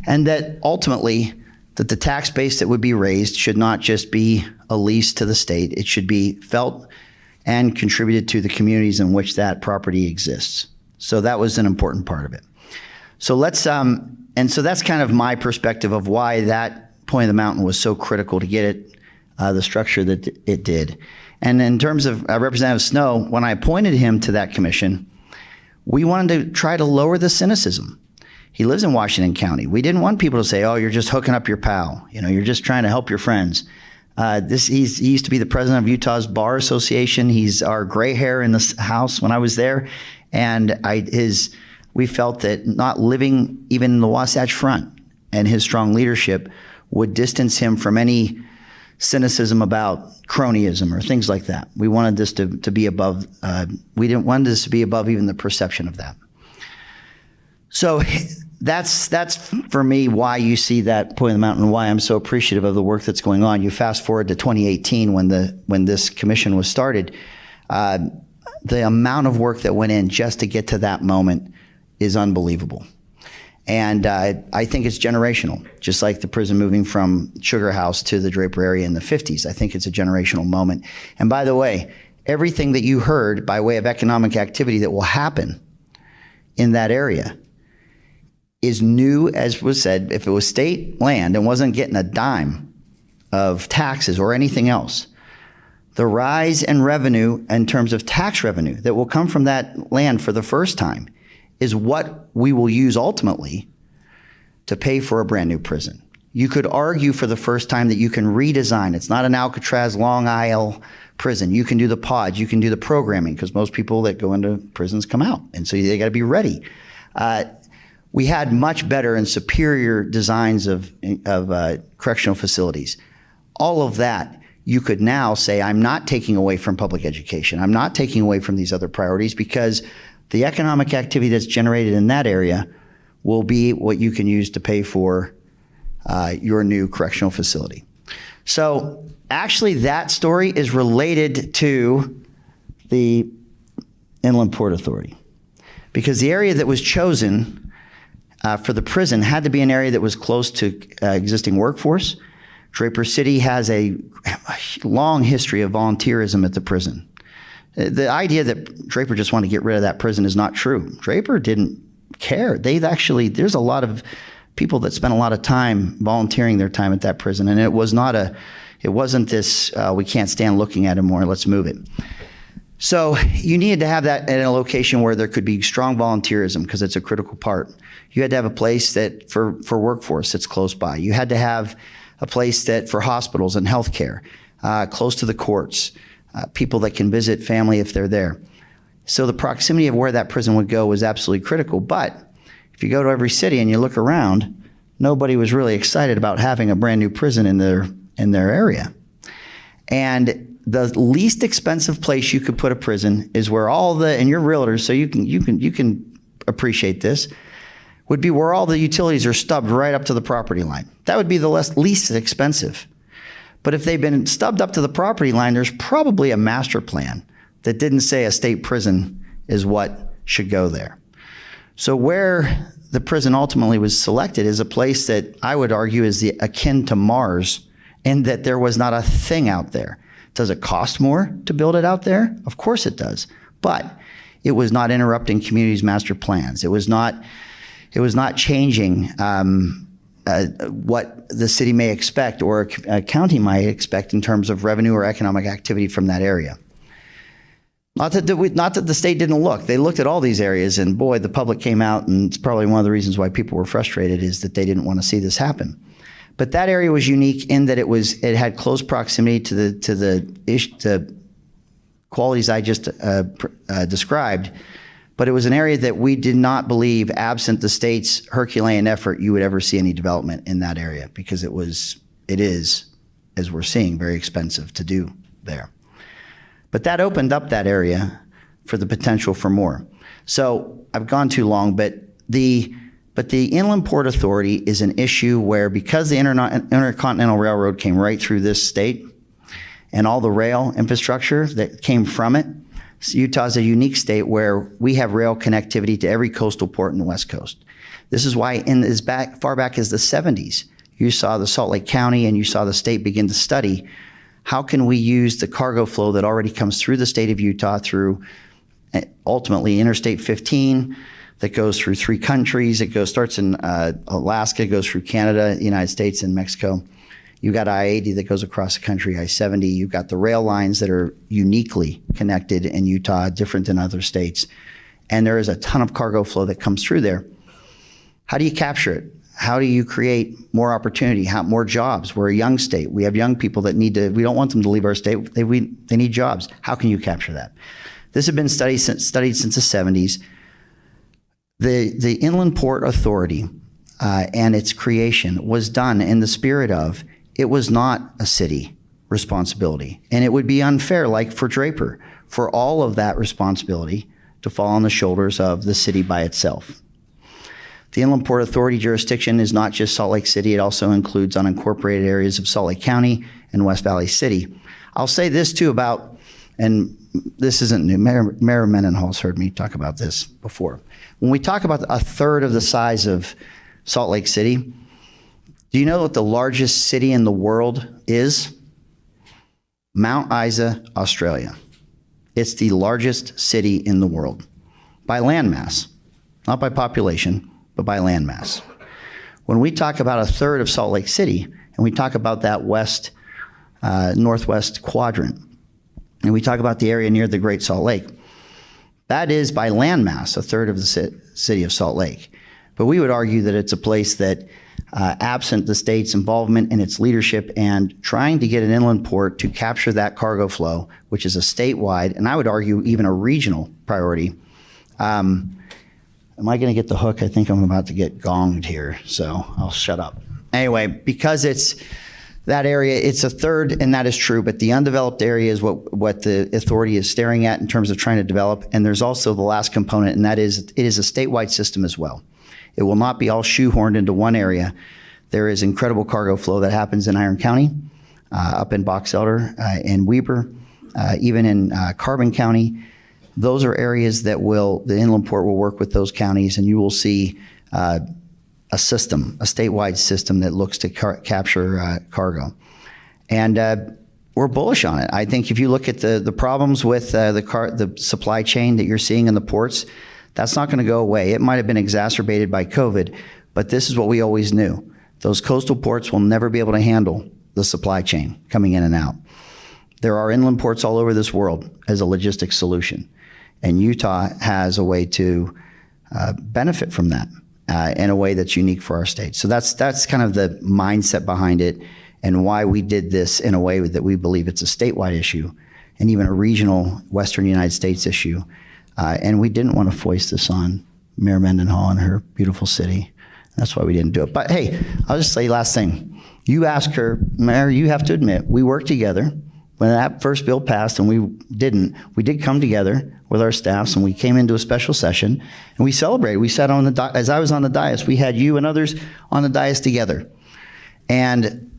and that ultimately that the tax base that would be raised should not just be a lease to the state. It should be felt and contributed to the communities in which that property exists. So that was an important part of it. So and so that's kind of my perspective of why that point of the mountain was so critical to get it the structure that it did. And in terms of Representative Snow, when I appointed him to that commission, we wanted to try to lower the cynicism. He lives in Washington County. We didn't want people to say, oh, you're just hooking up your pal. You're just trying to help your friends. He used to be the president of Utah's Bar Association. He's our gray hair in the House when I was there. And we felt that not living even in the Wasatch Front and his strong leadership would distance him from any cynicism about cronyism or things like that. We wanted this to be above, we didn't want this to be above even the perception of that. So that's for me why you see that point of the mountain and why I'm so appreciative of the work that's going on. You fast forward to 2018 when this commission was started, the amount of work that went in just to get to that moment is unbelievable. And I think it's generational, just like the prison moving from Sugar House to the Draper area in the 50s. I think it's a generational moment. And by the way, everything that you heard by way of economic activity that will happen in that area is new, as was said. If it was state land and wasn't getting a dime of taxes or anything else, the rise in revenue in terms of tax revenue that will come from that land for the first time is what we will use ultimately to pay for a brand new prison. You could argue for the first time that you can redesign. It's not an Alcatraz Long Isle prison. You can do the pods, you can do the programming, because most people that go into prisons come out, and so they got to be ready. We had much better and superior designs of correctional facilities. All of that, you could now say, I'm not taking away from public education. I'm not taking away from these other priorities, because the economic activity that's generated in that area will be what you can use to pay for your new correctional facility. So actually that story is related to the Inland Port Authority, because the area that was chosen for the prison had to be an area that was close to existing workforce. Draper City has a long history of volunteerism at the prison. The idea that Draper just wanted to get rid of that prison is not true. Draper didn't care. There's a lot of people that spent a lot of time volunteering their time at that prison, and it wasn't this, we can't stand looking at it more, let's move it. So you needed to have that in a location where there could be strong volunteerism, because it's a critical part. You had to have a place that for workforce that's close by. You had to have a place that for hospitals and healthcare, close to the courts, people that can visit family if they're there. So the proximity of where that prison would go was absolutely critical. But if you go to every city and you look around, nobody was really excited about having a brand new prison in their area. And the least expensive place you could put a prison is where and you're realtors, so you can appreciate this, would be where all the utilities are stubbed right up to the property line. That would be the least expensive. But if they've been stubbed up to the property line, there's probably a master plan that didn't say a state prison is what should go there. So where the prison ultimately was selected is a place that I would argue is akin to Mars, in that there was not a thing out there. Does it cost more to build it out there? Of course it does. But it was not interrupting communities' master plans. It was not changing what the city may expect or a county might expect in terms of revenue or economic activity from that area. Not that the state didn't look. They looked at all these areas, and boy, the public came out, and it's probably one of the reasons why people were frustrated, is that they didn't want to see this happen. But that area was unique in that it had close proximity to the qualities I just described. But it was an area that we did not believe, absent the state's Herculean effort, you would ever see any development in that area, because it is, as we're seeing, very expensive to do there. But that opened up that area for the potential for more. So I've gone too long, but the Inland Port Authority is an issue where, because the Intercontinental Railroad came right through this state and all the rail infrastructure that came from it, so Utah is a unique state where we have rail connectivity to every coastal port in the West Coast. This is why far back as the 70s, you saw the Salt Lake County and you saw the state begin to study how can we use the cargo flow that already comes through the state of Utah through ultimately Interstate 15 that goes through 3 countries. It starts in Alaska, goes through Canada, the United States, and Mexico. You've got I-80 that goes across the country, I-70. You've got the rail lines that are uniquely connected in Utah, different than other states. And there is a ton of cargo flow that comes through there. How do you capture it? How do you create more opportunity, more jobs? We're a young state. We have young people that we don't want them to leave our state. They need jobs. How can you capture that? This has been studied since the 70s. The Inland Port Authority and its creation was done in the spirit of it was not a city responsibility. And it would be unfair, like for Draper, for all of that responsibility to fall on the shoulders of the city by itself. The Inland Port Authority jurisdiction is not just Salt Lake City, it also includes unincorporated areas of Salt Lake County and West Valley City. I'll say this too about, and this isn't new, Mayor Mendenhall's heard me talk about this before. When we talk about a third of the size of Salt Lake City, do you know what the largest city in the world is? Mount Isa, Australia. It's the largest city in the world by landmass, not by population, but by landmass. When we talk about a third of Salt Lake City, and we talk about that northwest quadrant, and we talk about the area near the Great Salt Lake, that is by landmass a third of the city of Salt Lake. But we would argue that it's a place that, absent the state's involvement in its leadership and trying to get an inland port to capture that cargo flow, which is a statewide, and I would argue even a regional priority. Am I going to get the hook? I think I'm about to get gonged here, so I'll shut up. Anyway, because it's that area, it's a third, and that is true, but the undeveloped area is what the authority is staring at in terms of trying to develop, and there's also the last component, and that is it is a statewide system as well. It will not be all shoehorned into one area. There is incredible cargo flow that happens in Iron County, up in Box Elder, in Weber, even in Carbon County. Those are areas that the inland port will work with those counties, and you will see a statewide system that looks to capture cargo. And we're bullish on it. I think if you look at the problems with the supply chain that you're seeing in the ports, that's not going to go away. It might have been exacerbated by COVID, but this is what we always knew. Those coastal ports will never be able to handle the supply chain coming in and out. There are inland ports all over this world as a logistics solution, and Utah has a way to benefit from that in a way that's unique for our state. So that's kind of the mindset behind it and why we did this in a way that we believe it's a statewide issue and even a regional Western United States issue. And we didn't want to foist this on Mayor Mendenhall and her beautiful city. That's why we didn't do it. But hey, I'll just say last thing. You ask her, Mayor, you have to admit, we worked together. When that first bill passed and we did come together with our staffs and we came into a special session and we celebrated. We sat on as I was on the dais, we had you and others on the dais together. And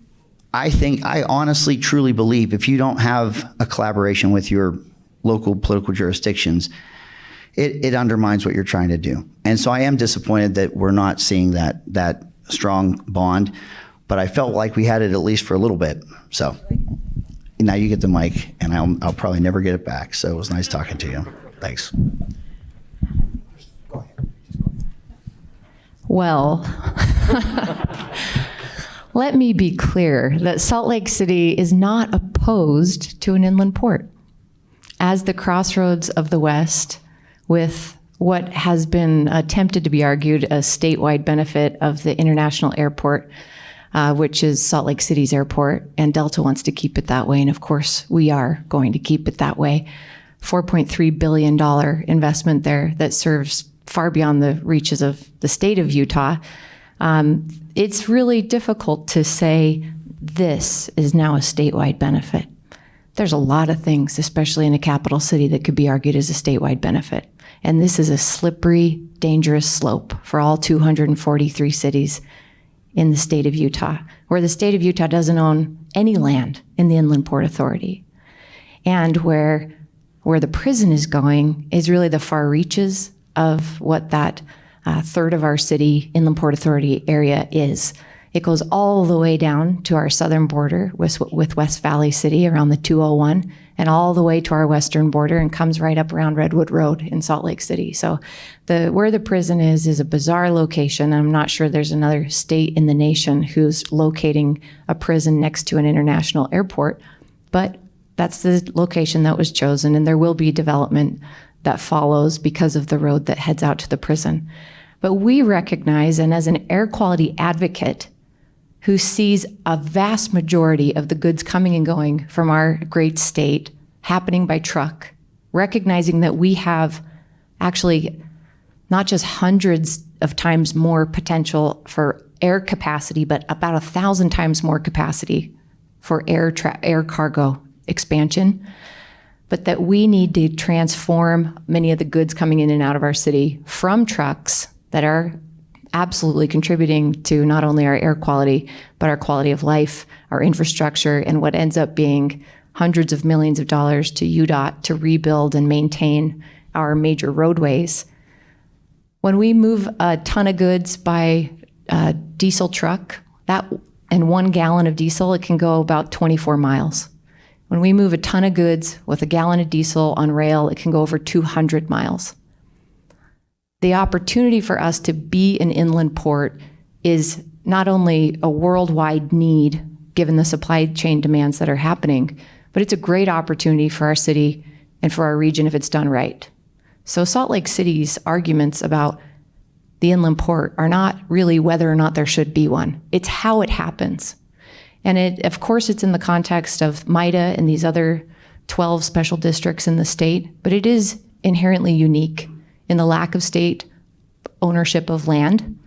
I honestly, truly believe if you don't have a collaboration with your local political jurisdictions, it undermines what you're trying to do. And so I am disappointed that we're not seeing that strong bond, but I felt like we had it at least for a little bit. So now you get the mic, and I'll probably never get it back. So it was nice talking to you. Thanks. Well, let me be clear that Salt Lake City is not opposed to an inland port. As the crossroads of the West, with what has been attempted to be argued a statewide benefit of the international airport, which is Salt Lake City's airport, and Delta wants to keep it that way, and of course we are going to keep it that way. $4.3 billion investment there that serves far beyond the reaches of the state of Utah. It's really difficult to say this is now a statewide benefit. There's a lot of things, especially in a capital city, that could be argued as a statewide benefit. And this is a slippery, dangerous slope for all 243 cities in the state of Utah, where the state of Utah doesn't own any land in the Inland Port Authority. And where the prison is going is really the far reaches of what that third of our city Inland Port Authority area is. It goes all the way down to our southern border with West Valley City around the 201 and all the way to our western border and comes right up around Redwood Road in Salt Lake City. So where the prison is a bizarre location. I'm not sure there's another state in the nation who's locating a prison next to an international airport, but that's the location that was chosen, and there will be development that follows because of the road that heads out to the prison. But we recognize, and as an air quality advocate who sees a vast majority of the goods coming and going from our great state happening by truck, recognizing that we have actually not just hundreds of times more potential for air capacity, but about 1,000 times more capacity for air cargo expansion. But that we need to transform many of the goods coming in and out of our city from trucks that are absolutely contributing to not only our air quality, but our quality of life, our infrastructure, and what ends up being hundreds of millions of dollars to UDOT to rebuild and maintain our major roadways. When we move a ton of goods by a diesel truck, and 1 gallon of diesel, it can go about 24 miles. When we move a ton of goods with a gallon of diesel on rail, it can go over 200 miles. The opportunity for us to be an inland port is not only a worldwide need, given the supply chain demands that are happening, but it's a great opportunity for our city and for our region if it's done right. So Salt Lake City's arguments about the inland port are not really whether or not there should be one. It's how it happens. And of course, it's in the context of MIDA and these other 12 special districts in the state, but it is inherently unique in the lack of state ownership of land,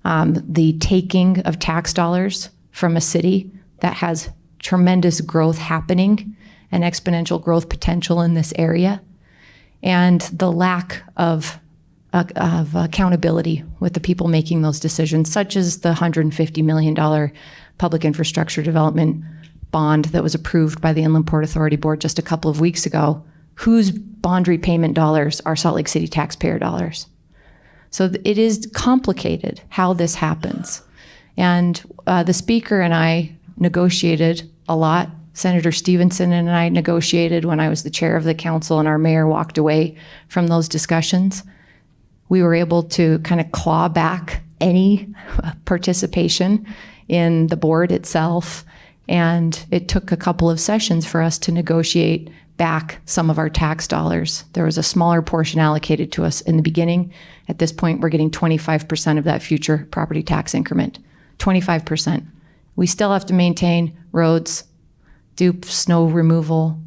the taking of tax dollars from a city that has tremendous growth happening and exponential growth potential in this area, and the lack of accountability with the people making those decisions, such as the $150 million public infrastructure development bond that was approved by the Inland Port Authority Board just a couple of weeks ago, whose bond repayment dollars are Salt Lake City taxpayer dollars. So it is complicated how this happens. And the speaker and I negotiated a lot. Senator Stevenson and I negotiated when I was the chair of the council, and our mayor walked away from those discussions. We were able to kind of claw back any participation in the board itself. And it took a couple of sessions for us to negotiate back some of our tax dollars. There was a smaller portion allocated to us in the beginning. At this point, we're getting 25% of that future property tax increment, 25%. We still have to maintain roads, do snow removal,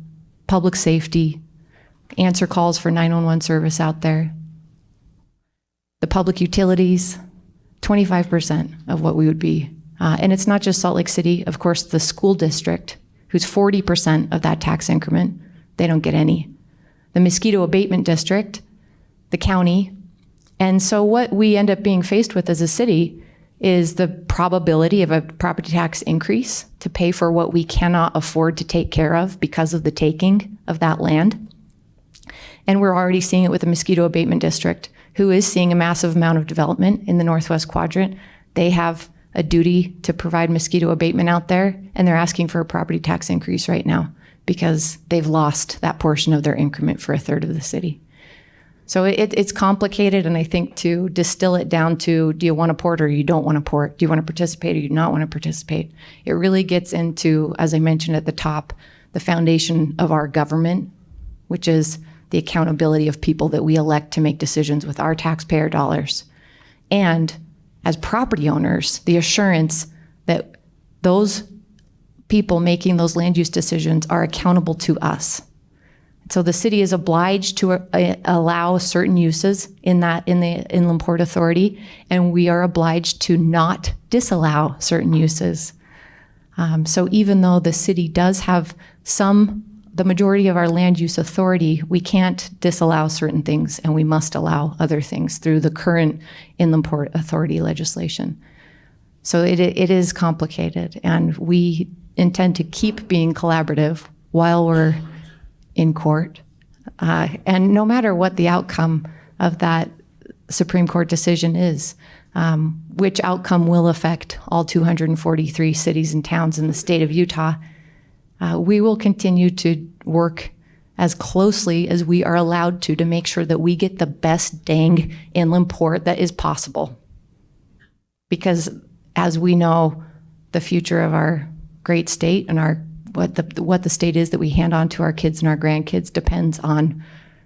public safety, answer calls for 911 service out there. The public utilities, 25% of what we would be. And it's not just Salt Lake City. Of course, the school district, who's 40% of that tax increment, they don't get any. The mosquito abatement district, the county. And so what we end up being faced with as a city is the probability of a property tax increase to pay for what we cannot afford to take care of because of the taking of that land. And we're already seeing it with the mosquito abatement district, who is seeing a massive amount of development in the Northwest Quadrant. They have a duty to provide mosquito abatement out there, and they're asking for a property tax increase right now because they've lost that portion of their increment for a third of the city. So it's complicated, and I think to distill it down to, do you want to port or you don't want to port? Do you want to participate or you not want to participate? It really gets into, as I mentioned at the top, the foundation of our government, which is the accountability of people that we elect to make decisions with our taxpayer dollars. And as property owners, the assurance that those people making those land use decisions are accountable to us. So the city is obliged to allow certain uses in the Inland Port Authority, and we are obliged to not disallow certain uses. So even though the city does have the majority of our land use authority, we can't disallow certain things, and we must allow other things through the current Inland Port Authority legislation. So it is complicated, and we intend to keep being collaborative while we're in court. And no matter what the outcome of that Supreme Court decision is, which outcome will affect all 243 cities and towns in the state of Utah, we will continue to work as closely as we are allowed to make sure that we get the best dang inland port that is possible. Because as we know, the future of our great state and what the state is that we hand on to our kids and our grandkids depends on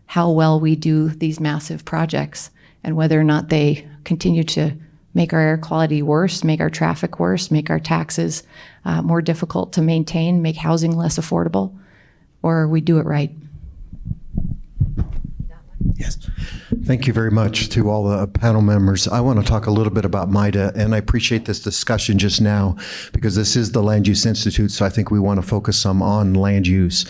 how well we do these massive projects and whether or not they continue to make our air quality worse, make our traffic worse, make our taxes more difficult to maintain, make housing less affordable, or we do it right. Yes. Thank you very much to all the panel members. I want to talk a little bit about MIDA, and I appreciate this discussion just now because this is the Land Use Institute, so I think we want to focus some on land use.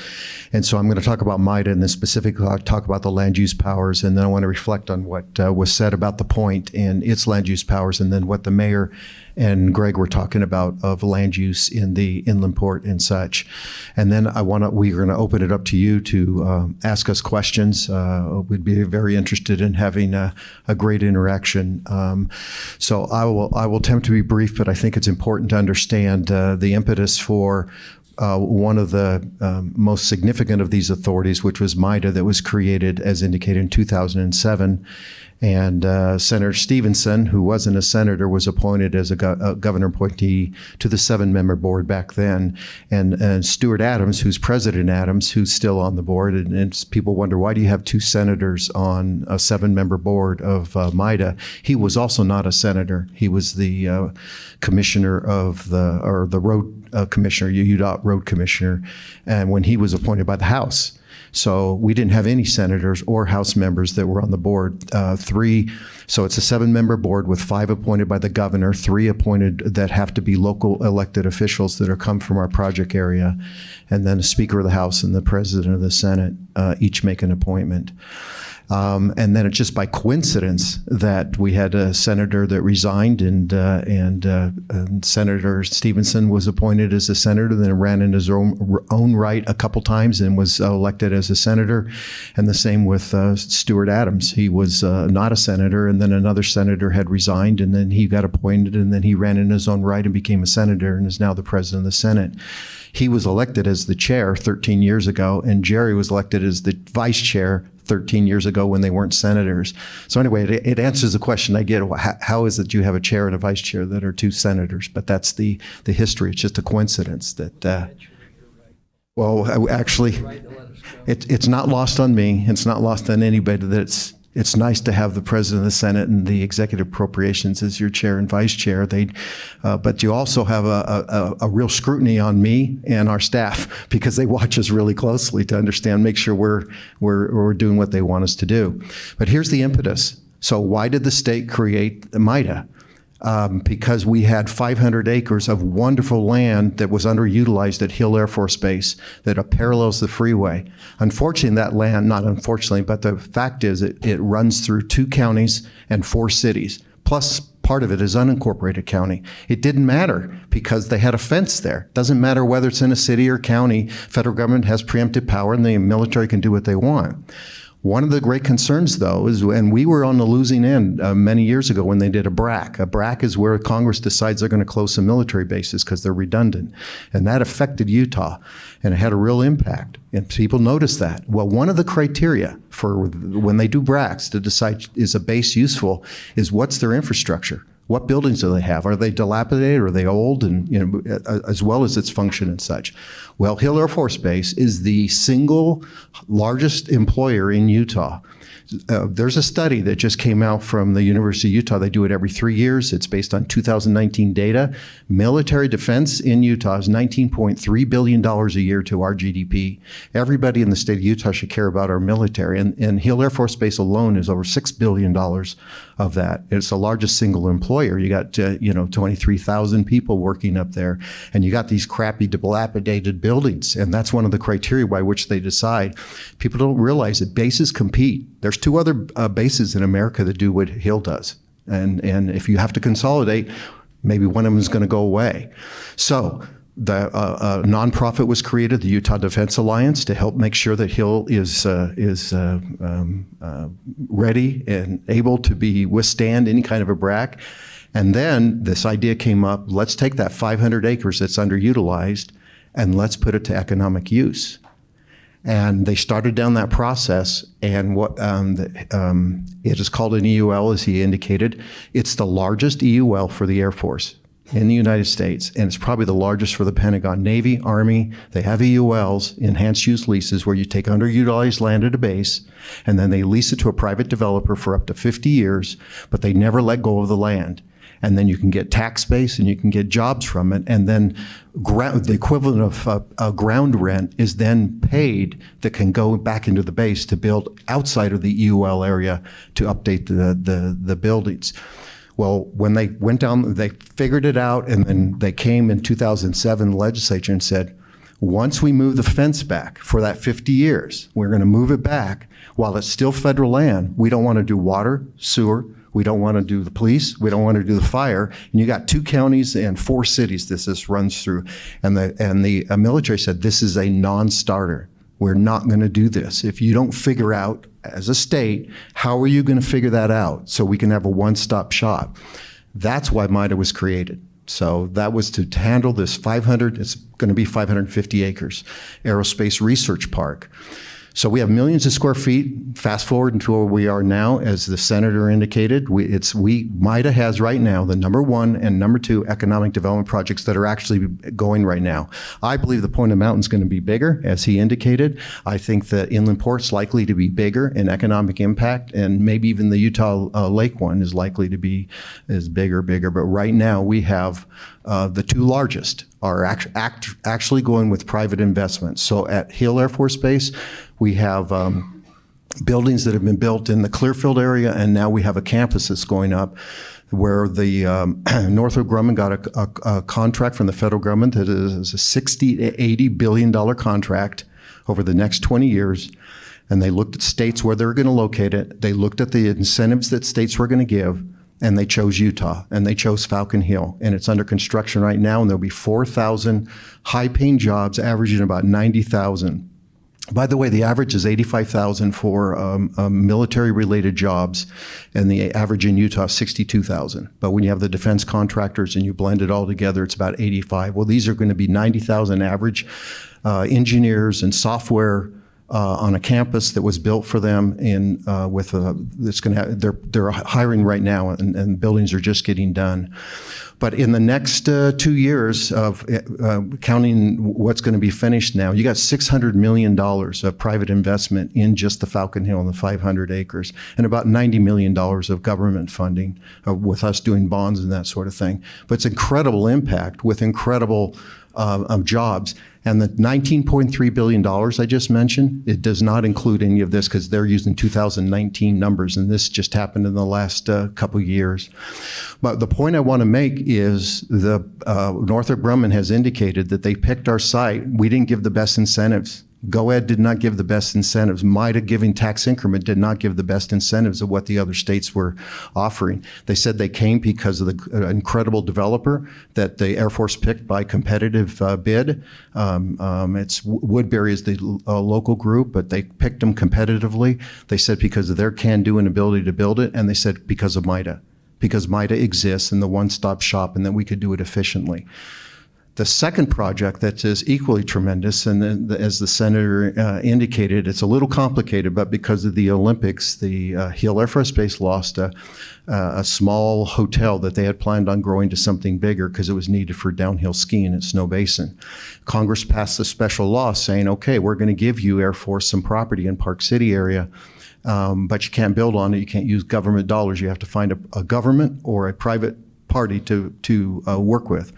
And so I'm going to talk about MIDA and then specifically I'll talk about the land use powers, and then I want to reflect on what was said about the point and its land use powers, and then what the mayor and Greg were talking about of land use in the inland port and such. And then we're going to open it up to you to ask us questions. We'd be very interested in having a great interaction. So I will attempt to be brief, but I think it's important to understand the impetus for one of the most significant of these authorities, which was MIDA, that was created as indicated in 2007. And Senator Stevenson, who wasn't a senator, was appointed as a governor appointee to the 7-member board back then. And Stuart Adams, who's President Adams, who's still on the board. And people wonder, why do you have 2 senators on a 7-member board of MIDA? He was also not a senator. He was the commissioner of the road commissioner, UDOT road commissioner, and when he was appointed by the House. So we didn't have any senators or House members that were on the board. 3, so it's a 7-member board with 5 appointed by the governor, 3 appointed that have to be local elected officials that are come from our project area, and then a Speaker of the House and the President of the Senate each make an appointment. And then it's just by coincidence that we had a senator that resigned, and Senator Stevenson was appointed as a senator, then ran in his own right a couple times and was elected as a senator. And the same with Stuart Adams. He was not a senator, and then another senator had resigned, and then he got appointed, and then he ran in his own right and became a senator and is now the president of the Senate. He was elected as the chair 13 years ago, and Jerry was elected as the vice chair 13 years ago when they weren't senators. So anyway, it answers the question I get. How is it you have a chair and a vice chair that are 2 senators? But that's the history. It's just a coincidence that, well, actually, it's not lost on me. It's not lost on anybody that it's nice to have the President of the Senate and the Executive Appropriations as your chair and vice chair. But you also have a real scrutiny on me and our staff because they watch us really closely to understand, make sure we're doing what they want us to do. But here's the impetus. So why did the state create the MIDA? Because we had 500 acres of wonderful land that was underutilized at Hill Air Force Base that parallels the freeway. Unfortunately, that land, not unfortunately, but the fact is it runs through 2 counties and 4 cities, plus part of it is unincorporated county. It didn't matter because they had a fence there. Doesn't matter whether it's in a city or county, federal government has preemptive power and the military can do what they want. One of the great concerns, though, is when we were on the losing end many years ago when they did a BRAC. A BRAC is where Congress decides they're going to close some military bases because they're redundant. And that affected Utah, and it had a real impact. And people noticed that. Well, one of the criteria for when they do BRACs to decide is a base useful is what's their infrastructure. What buildings do they have? Are they dilapidated? Are they old? And as well as its function and such. Well, Hill Air Force Base is the single largest employer in Utah. There's a study that just came out from the University of Utah. They do it every 3 years. It's based on 2019 data. Military defense in Utah is $19.3 billion a year to our GDP. Everybody in the state of Utah should care about our military. And Hill Air Force Base alone is over $6 billion of that. It's the largest single employer. You got 23,000 people working up there, and you got these crappy, dilapidated buildings. And that's one of the criteria by which they decide. People don't realize that bases compete. There's 2 other bases in America that do what Hill does. And if you have to consolidate, maybe one of them is going to go away. So the nonprofit was created, the Utah Defense Alliance, to help make sure that Hill is ready and able to withstand any kind of a BRAC. And then this idea came up, let's take that 500 acres that's underutilized and let's put it to economic use. And they started down that process, and what it is called an EUL, as he indicated. It's the largest EUL for the Air Force in the United States, and it's probably the largest for the Pentagon. Navy, Army, they have EULs, enhanced use leases, where you take underutilized land at a base, and then they lease it to a private developer for up to 50 years, but they never let go of the land. and then you can get tax base and you can get jobs from it, and then the equivalent of ground rent is then paid that can go back into the base to build outside of the EUL area to update the buildings. Well, when they went down, they figured it out, and then they came in 2007, the legislature, and said, once we move the fence back for that 50 years, we're going to move it back while it's still federal land. We don't want to do water, sewer. We don't want to do the police. We don't want to do the fire. And you got 2 counties and 4 cities this runs through. And the military said, this is a non-starter. We're not going to do this. If you don't figure out, as a state, how are you going to figure that out so we can have a one-stop shop? That's why MIDA was created. So that was to handle this it's going to be 550 acres, aerospace research park. So we have millions of square feet. Fast forward into where we are now, as the senator indicated, MIDA has right now the #1 and #2 economic development projects that are actually going right now. I believe the Point of the Mountain is going to be bigger, as he indicated. I think that Inland Port's likely to be bigger in economic impact, and maybe even the Utah Lake one is likely to be bigger. But right now we have the 2 largest are actually going with private investments. So at Hill Air Force Base, we have buildings that have been built in the Clearfield area, and now we have a campus that's going up where the Northrop Grumman got a contract from the federal government that is a $60 to $80 billion contract over the next 20 years. And they looked at states where they were going to locate it. They looked at the incentives that states were going to give, and they chose Utah, and they chose Falcon Hill. And it's under construction right now, and there'll be 4,000 high-paying jobs averaging about 90,000. By the way, the average is 85,000 for military-related jobs, and the average in Utah is 62,000. But when you have the defense contractors and you blend it all together, it's about 85. Well, these are going to be 90,000 average engineers and software on a campus that was built for them that's going to have, they're hiring right now, and buildings are just getting done. But in the next 2 years of counting what's going to be finished now, you got $600 million of private investment in just the Falcon Hill and the 500 acres, and about $90 million of government funding with us doing bonds and that sort of thing. But it's incredible impact with incredible jobs. And the $19.3 billion I just mentioned, it does not include any of this because they're using 2019 numbers, and this just happened in the last couple years. But the point I want to make is the Northrop Grumman has indicated that they picked our site. We didn't give the best incentives. GOED did not give the best incentives. MIDA giving tax increment did not give the best incentives of what the other states were offering. They said they came because of the incredible developer that the Air Force picked by competitive bid. It's Woodbury is the local group, but they picked them competitively. They said because of their can-do and ability to build it, and they said because of MIDA. Because MIDA exists and the one-stop shop, and that we could do it efficiently. The second project that is equally tremendous, and as the senator indicated, it's a little complicated, but because of the Olympics, the Hill Air Force Base lost a small hotel that they had planned on growing to something bigger because it was needed for downhill skiing at Snow Basin. Congress passed a special law saying, okay, we're going to give you, Air Force, some property in Park City area, but you can't build on it. You can't use government dollars. You have to find a government or a private party to work with.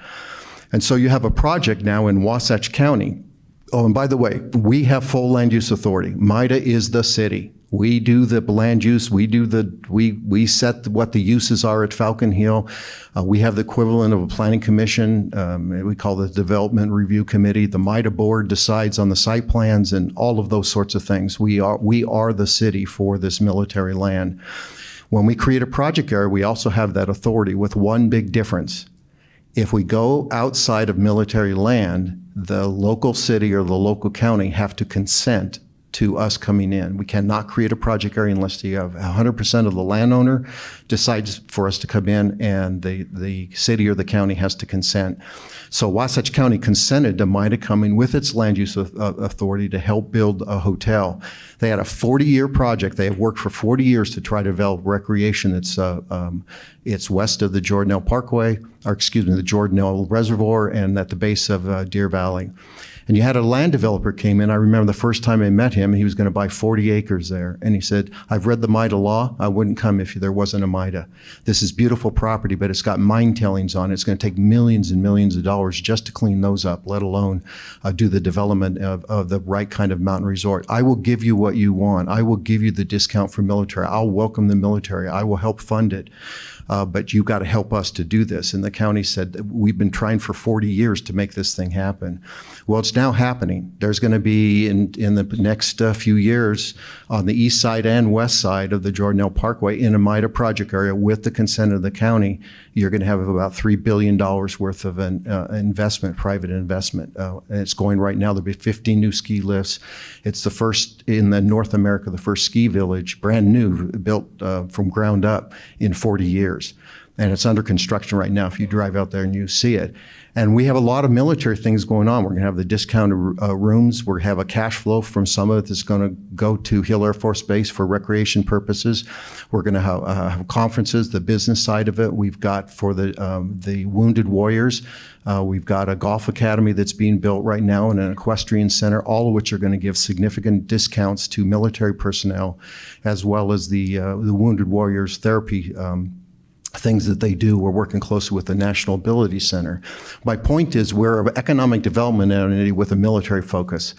And so you have a project now in Wasatch County. Oh, and by the way, we have full land use authority. MIDA is the city. We do the land use. We set what the uses are at Falcon Hill. We have the equivalent of a planning commission. We call the development review committee. The MIDA board decides on the site plans and all of those sorts of things. We are the city for this military land. When we create a project area, we also have that authority with one big difference. If we go outside of military land, the local city or the local county have to consent to us coming in. We cannot create a project area unless you have 100% of the landowner decides for us to come in, and the city or the county has to consent. So Wasatch County consented to MIDA coming with its land use authority to help build a hotel. They had a 40-year project. They have worked for 40 years to try to develop recreation. It's west of the Jordanelle Parkway, or excuse me, the Jordanelle Reservoir, and at the base of Deer Valley. And you had a land developer came in. I remember the first time I met him, he was going to buy 40 acres there. And he said, I've read the MIDA law. I wouldn't come if there wasn't a MIDA. This is beautiful property, but it's got mine tailings on it. It's going to take millions and millions of dollars just to clean those up, let alone do the development of the right kind of mountain resort. I will give you what you want. I will give you the discount for military. I'll welcome the military. I will help fund it. But you've got to help us to do this. And the county said, we've been trying for 40 years to make this thing happen. Well, it's now happening. There's going to be, in the next few years, on the east side and west side of the Jordanelle Parkway, in a MIDA project area, with the consent of the county, you're going to have about $3 billion worth of an investment, private investment. And it's going right now. There'll be 15 new ski lifts. It's the first in North America, the first ski village, brand new, built from ground up in 40 years. And it's under construction right now if you drive out there and you see it. And we have a lot of military things going on. We're going to have the discounted rooms. We're going to have a cash flow from some of it that's going to go to Hill Air Force Base for recreation purposes. We're going to have conferences, the business side of it. We've got for the Wounded Warriors. We've got a golf academy that's being built right now and an equestrian center, all of which are going to give significant discounts to military personnel, as well as the Wounded Warriors therapy things that they do. We're working closely with the National Ability Center. My point is we're an economic development entity with a military focus.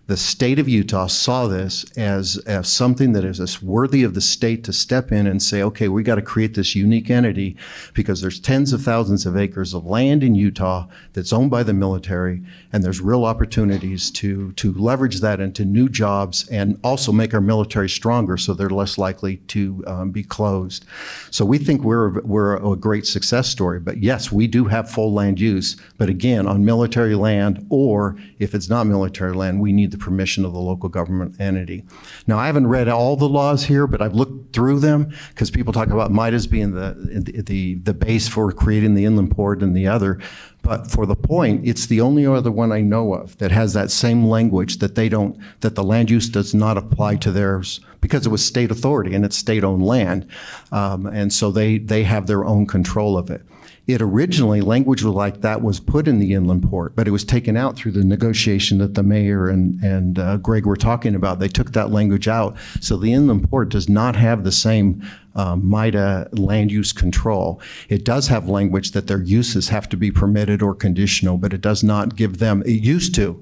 The state of Utah saw this as something that is worthy of the state to step in and say, okay, we got to create this unique entity because there's tens of thousands of acres of land in Utah that's owned by the military, and there's real opportunities to leverage that into new jobs and also make our military stronger so they're less likely to be closed. So we think we're a great success story. But yes, we do have full land use, but again, on military land, or if it's not military land, we need the permission of the local government entity. Now, I haven't read all the laws here, but I've looked through them because people talk about MIDAs being the base for creating the inland port and the other. But for the point, it's the only other one I know of that has that same language that that the land use does not apply to theirs because it was state authority and it's state-owned land. And so they have their own control of it. It originally, language like that was put in the inland port, but it was taken out through the negotiation that the mayor and Greg were talking about. They took that language out. So the inland port does not have the same MIDA land use control. It does have language that their uses have to be permitted or conditional, but it does not give them, it used to,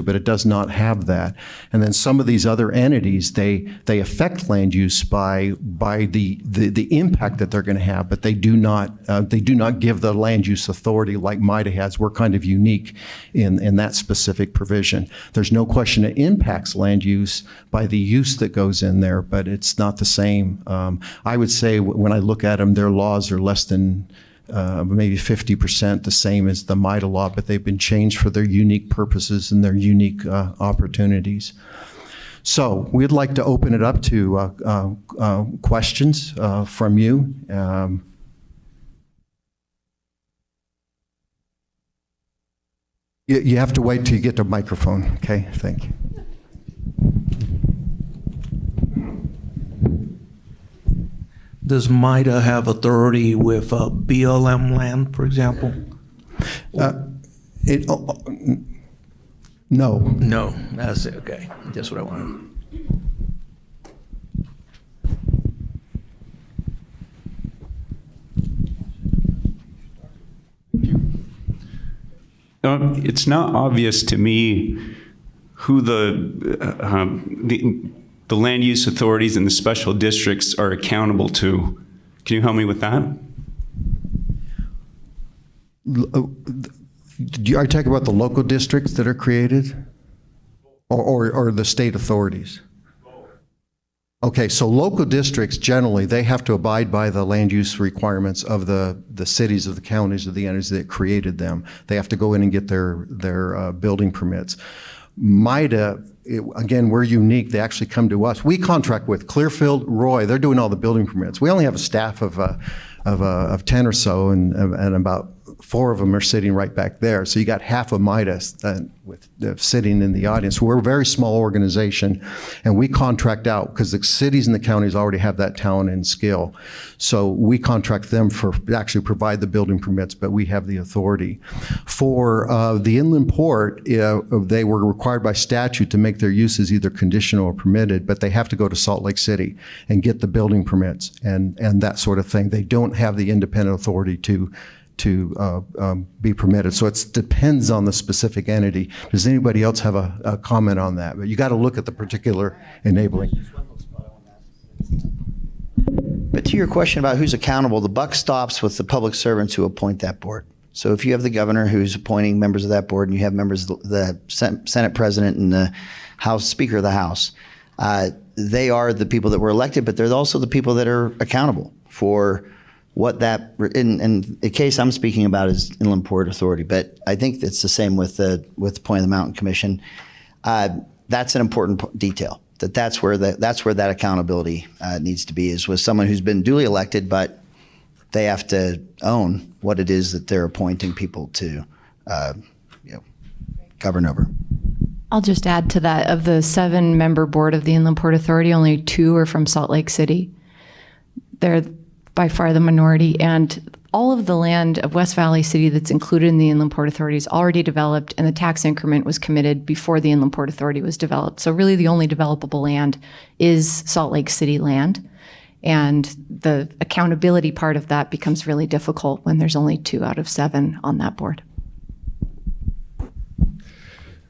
but it does not have that. And then some of these other entities, they affect land use by the impact that they're going to have, but they do not give the land use authority like MIDA has. We're kind of unique in that specific provision. There's no question it impacts land use by the use that goes in there, but it's not the same. I would say when I look at them, their laws are less than maybe 50% the same as the MIDA law, but they've been changed for their unique purposes and their unique opportunities. So we'd like to open it up to questions from you. You have to wait till you get to the microphone. Okay, thank you. Does MIDA have authority with BLM land, for example? No. No, that's it. Okay, that's what I wanted. It's not obvious to me who the land use authorities and the special districts are accountable to. Can you help me with that? Are you talking about the local districts that are created? Or the state authorities? Okay, so local districts, generally, they have to abide by the land use requirements of the cities, of the counties, of the entities that created them. They have to go in and get their building permits. MIDA, again, we're unique. They actually come to us. We contract with Clearfield, Roy. They're doing all the building permits. We only have a staff of 10 or so and about 4 of them are sitting right back there. So you got half of Midas sitting in the audience. We're a very small organization, and we contract out because the cities and the counties already have that talent and skill. So we contract them for actually provide the building permits, but we have the authority. For the inland port, they were required by statute to make their uses either conditional or permitted, but they have to go to Salt Lake City and get the building permits and that sort of thing. They don't have the independent authority to be permitted. So it depends on the specific entity. Does anybody else have a comment on that? But you got to look at the particular enabling. But to your question about who's accountable, the buck stops with the public servants who appoint that board. So if you have the governor who's appointing members of that board, and you have members of the Senate president and the House Speaker of the House, they are the people that were elected, but they're also the people that are accountable for what that, in the case I'm speaking about is Inland Port Authority, but I think it's the same with the Point of the Mountain Commission. That's an important detail. That's where that accountability needs to be, is with someone who's been duly elected, but they have to own what it is that they're appointing people to govern over. I'll just add to that. Of the 7-member board of the Inland Port Authority, only 2 are from Salt Lake City. They're by far the minority, and all of the land of West Valley City that's included in the Inland Port Authority is already developed, and the tax increment was committed before the Inland Port Authority was developed. So really the only developable land is Salt Lake City land, and the accountability part of that becomes really difficult when there's only 2 out of 7 on that board.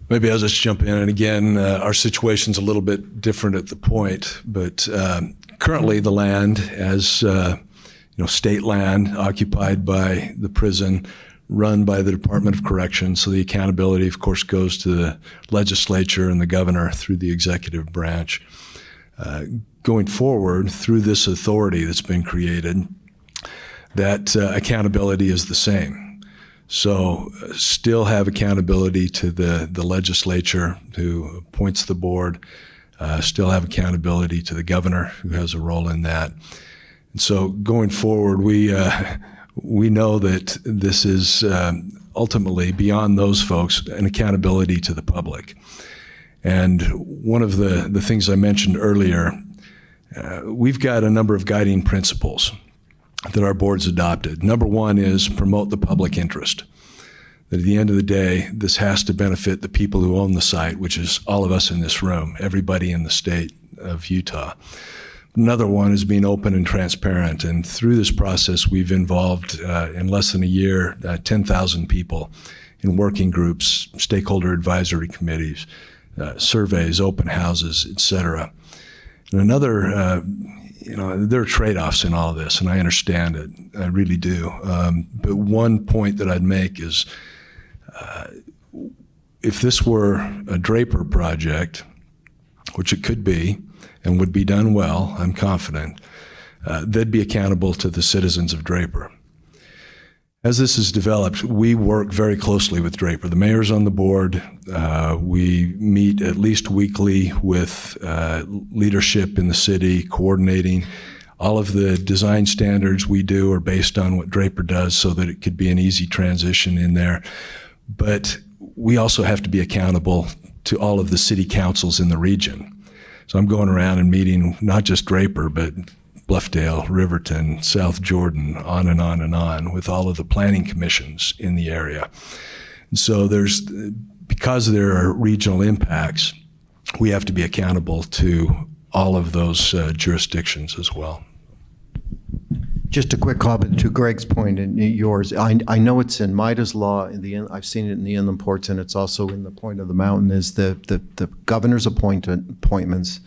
Maybe I'll just jump in. And again, our situation's a little bit different at the point, but currently the land as state land occupied by the prison, run by the Department of Corrections. So the accountability, of course, goes to the legislature and the governor through the executive branch. Going forward, through this authority that's been created, that accountability is the same. So still have accountability to the legislature who appoints the board, still have accountability to the governor who has a role in that. And so going forward, we know that this is ultimately, beyond those folks, an accountability to the public. And one of the things I mentioned earlier, we've got a number of guiding principles that our board's adopted. Number 1 is promote the public interest. That at the end of the day, this has to benefit the people who own the site, which is all of us in this room, everybody in the state of Utah. Another one is being open and transparent. And through this process, we've involved, in less than a year, 10,000 people in working groups, stakeholder advisory committees, surveys, open houses, et cetera. And another, there are trade-offs in all of this, and I understand it. I really do. But one point that I'd make is if this were a Draper project, which it could be, and would be done well, I'm confident, they'd be accountable to the citizens of Draper. As this is developed, we work very closely with Draper. The mayor's on the board. We meet at least weekly with leadership in the city, coordinating. All of the design standards we do are based on what Draper does so that it could be an easy transition in there. But we also have to be accountable to all of the city councils in the region. So I'm going around and meeting not just Draper, but Bluffdale, Riverton, South Jordan, on and on and on, with all of the planning commissions in the area. And so because there are regional impacts, we have to be accountable to all of those jurisdictions as well. Just a quick comment to Greg's point and yours. I know it's in Midas law. I've seen it in the inland ports, and it's also in the Point of the Mountain. Is the governor's appointments,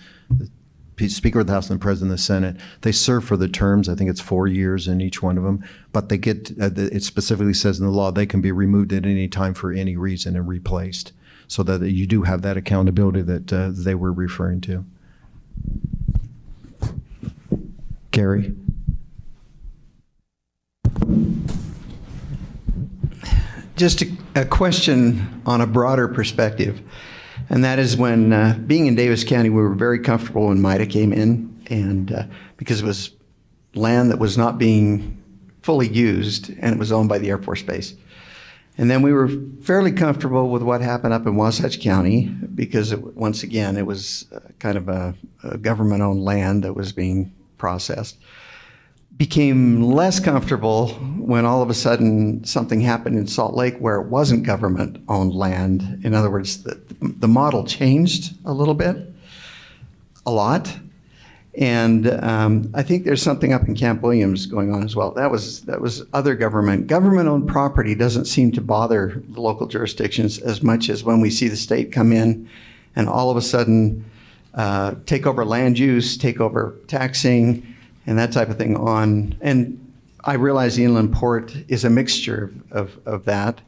the Speaker of the House and the President of the Senate. They serve for the terms. I think it's 4 years in each one of them. But they get. It specifically says in the law they can be removed at any time for any reason and replaced, so that you do have that accountability that they were referring to. Gary. Just a question on a broader perspective, and that is when being in Davis County, we were very comfortable when MIDA came in, and because it was land that was not being fully used, and it was owned by the Air Force Base. And then we were fairly comfortable with what happened up in Wasatch County because, once again, it was kind of a government-owned land that was being processed. Became less comfortable when all of a sudden something happened in Salt Lake where it wasn't government-owned land. In other words, the model changed a little bit, a lot. And I think there's something up in Camp Williams going on as well. That was other government. Government-owned property doesn't seem to bother the local jurisdictions as much as when we see the state come in and all of a sudden take over land use, take over taxing, and that type of thing on. And I realize the inland port is a mixture of that.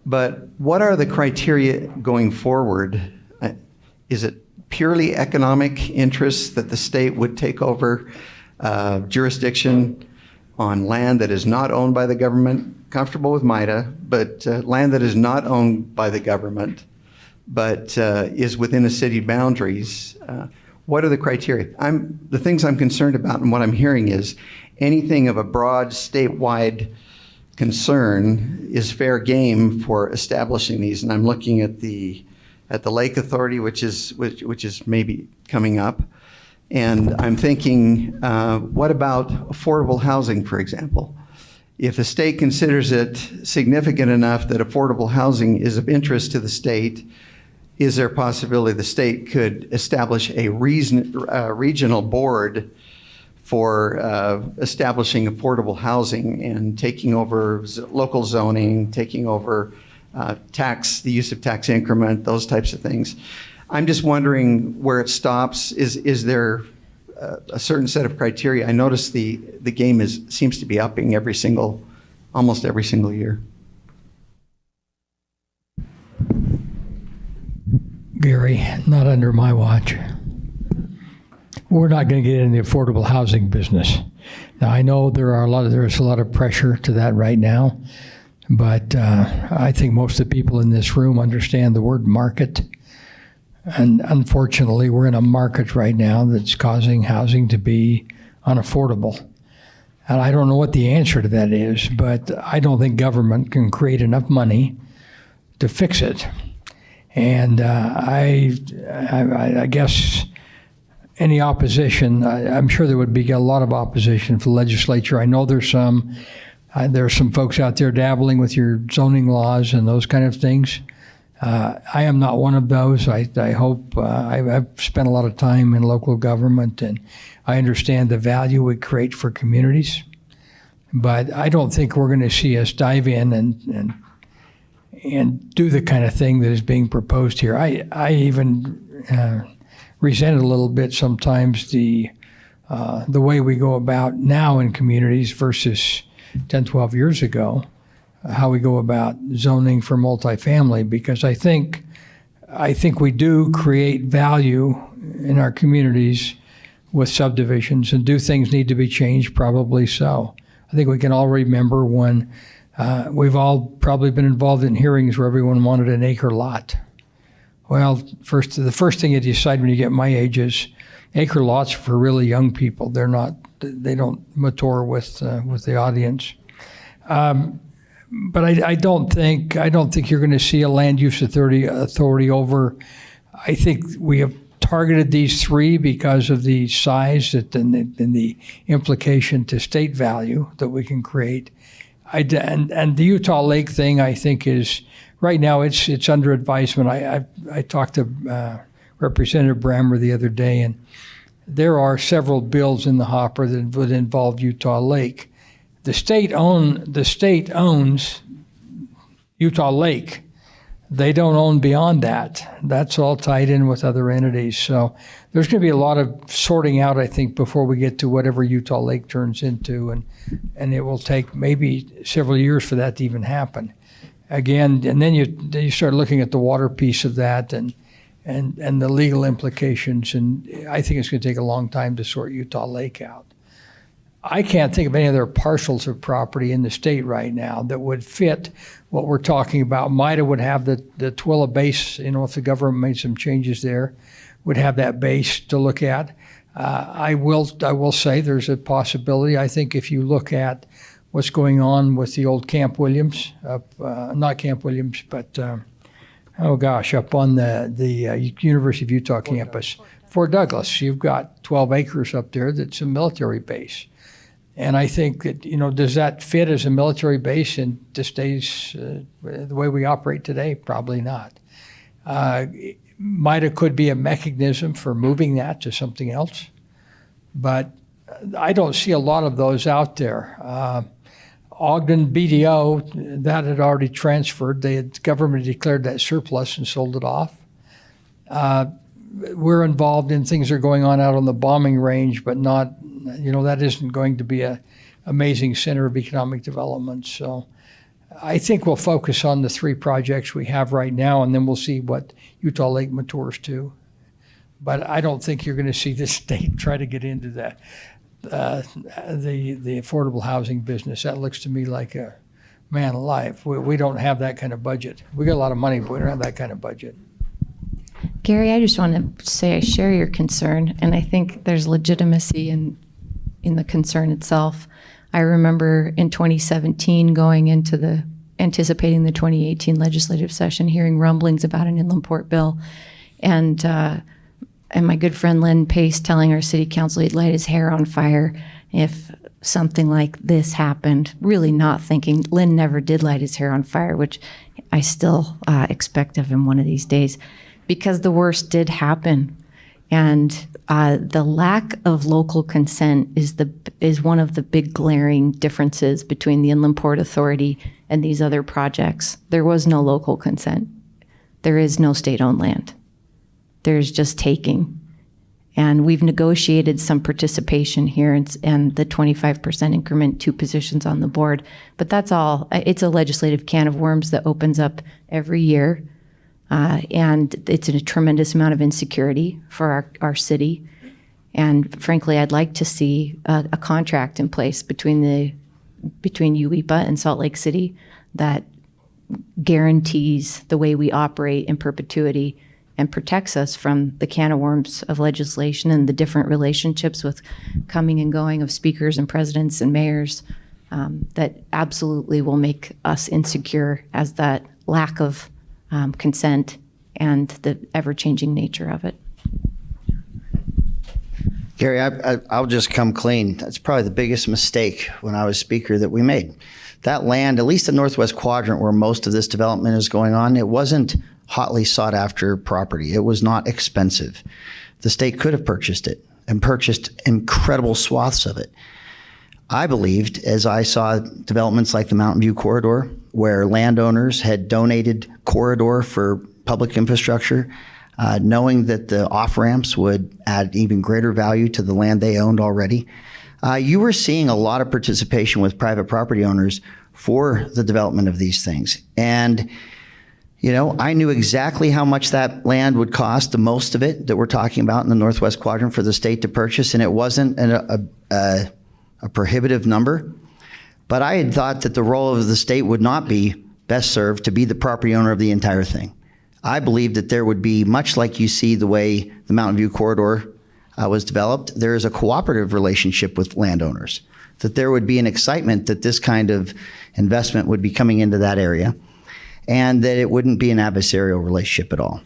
But what are the criteria going forward? Is it purely economic interests that the state would take over jurisdiction on land that is not owned by the government, comfortable with MIDA, but land that is not owned by the government, but is within the city boundaries? What are the criteria? The things I'm concerned about and what I'm hearing is anything of a broad statewide concern is fair game for establishing these. And I'm looking at the Lake Authority, which is maybe coming up. And I'm thinking, what about affordable housing, for example? If the state considers it significant enough that affordable housing is of interest to the state, is there a possibility the state could establish a regional board for establishing affordable housing and taking over local zoning, taking over the use of tax increment, those types of things? I'm just wondering where it stops. Is there a certain set of criteria? I notice the game seems to be upping almost every single year. Gary, not under my watch. We're not going to get in the affordable housing business. Now, I know there's a lot of pressure to that right now, but I think most of the people in this room understand the word market. And unfortunately, we're in a market right now that's causing housing to be unaffordable. And I don't know what the answer to that is, but I don't think government can create enough money to fix it. And I guess any opposition, I'm sure there would be a lot of opposition for the legislature. I know there's some. There are some folks out there dabbling with your zoning laws and those kind of things. I am not one of those. I hope I've spent a lot of time in local government, and I understand the value we create for communities. But I don't think we're going to see us dive in and do the kind of thing that is being proposed here. I even resent a little bit sometimes the way we go about now in communities versus 10, 12 years ago, how we go about zoning for multifamily, because I think we do create value in our communities with subdivisions, and do things need to be changed? Probably so. I think we can all remember when we've all probably been involved in hearings where everyone wanted an acre lot. Well, the first thing you decide when you get my age is acre lots for really young people. They don't mature with the audience. But I don't think you're going to see a land use authority over. I think we have targeted these three because of the size and the implication to state value that we can create. And the Utah Lake thing, I think, is right now it's under advisement. I talked to Representative Brammer the other day, and there are several bills in the hopper that would involve Utah Lake. The state owns Utah Lake. They don't own beyond that. That's all tied in with other entities. So there's going to be a lot of sorting out, I think, before we get to whatever Utah Lake turns into, and it will take maybe several years for that to even happen. Again, and then you start looking at the water piece of that and the legal implications, and I think it's going to take a long time to sort Utah Lake out. I can't think of any other parcels of property in the state right now that would fit what we're talking about. MIDA would have the Twilla base, if the government made some changes there, would have that base to look at. I will say there's a possibility. I think if you look at what's going on with the old Camp Williams, not Camp Williams, but up on the University of Utah campus, Fort Douglas. You've got 12 acres up there that's a military base. And I think that, does that fit as a military base in this days, the way we operate today? Probably not. MIDA could be a mechanism for moving that to something else, but I don't see a lot of those out there. Ogden BDO, that had already transferred. The government declared that surplus and sold it off. We're involved in things that are going on out on the bombing range, but not, that isn't going to be a amazing center of economic development. So I think we'll focus on the 3 projects we have right now, and then we'll see what Utah Lake matures to. But I don't think you're going to see the state try to get into that. The affordable housing business. That looks to me like a man alive. We don't have that kind of budget. We got a lot of money, but we don't have that kind of budget. Gary, I just want to say I share your concern, and I think there's legitimacy in the concern itself. I remember in 2017 going into anticipating the 2018 legislative session, hearing rumblings about an inland port bill, and my good friend Lynn Pace telling our city council he'd light his hair on fire if something like this happened, really not thinking. Lynn never did light his hair on fire, which I still expect of him one of these days, because the worst did happen. And the lack of local consent is one of the big glaring differences between the Inland Port Authority and these other projects. There was no local consent. There is no state-owned land. There's just taking. And we've negotiated some participation here and the 25% increment, 2 positions on the board. But that's all. It's a legislative can of worms that opens up every year. And it's a tremendous amount of insecurity for our city. And frankly, I'd like to see a contract in place between UEPA and Salt Lake City that guarantees the way we operate in perpetuity and protects us from the can of worms of legislation and the different relationships with coming and going of speakers and presidents and mayors that absolutely will make us insecure as that lack of consent and the ever-changing nature of it. Gary, I'll just come clean. That's probably the biggest mistake when I was speaker that we made. That land, at least the Northwest Quadrant where most of this development is going on, it wasn't hotly sought after property. It was not expensive. The state could have purchased it and purchased incredible swaths of it. I believed, as I saw developments like the Mountain View Corridor, where landowners had donated corridor for public infrastructure, knowing that the off-ramps would add even greater value to the land they owned already. You were seeing a lot of participation with private property owners for the development of these things. And I knew exactly how much that land would cost, the most of it that we're talking about in the Northwest Quadrant, for the state to purchase, and it wasn't a prohibitive number. But I had thought that the role of the state would not be best served to be the property owner of the entire thing. I believed that there would be, much like you see the way the Mountain View Corridor was developed, there is a cooperative relationship with landowners, that there would be an excitement that this kind of investment would be coming into that area, and that it wouldn't be an adversarial relationship at all.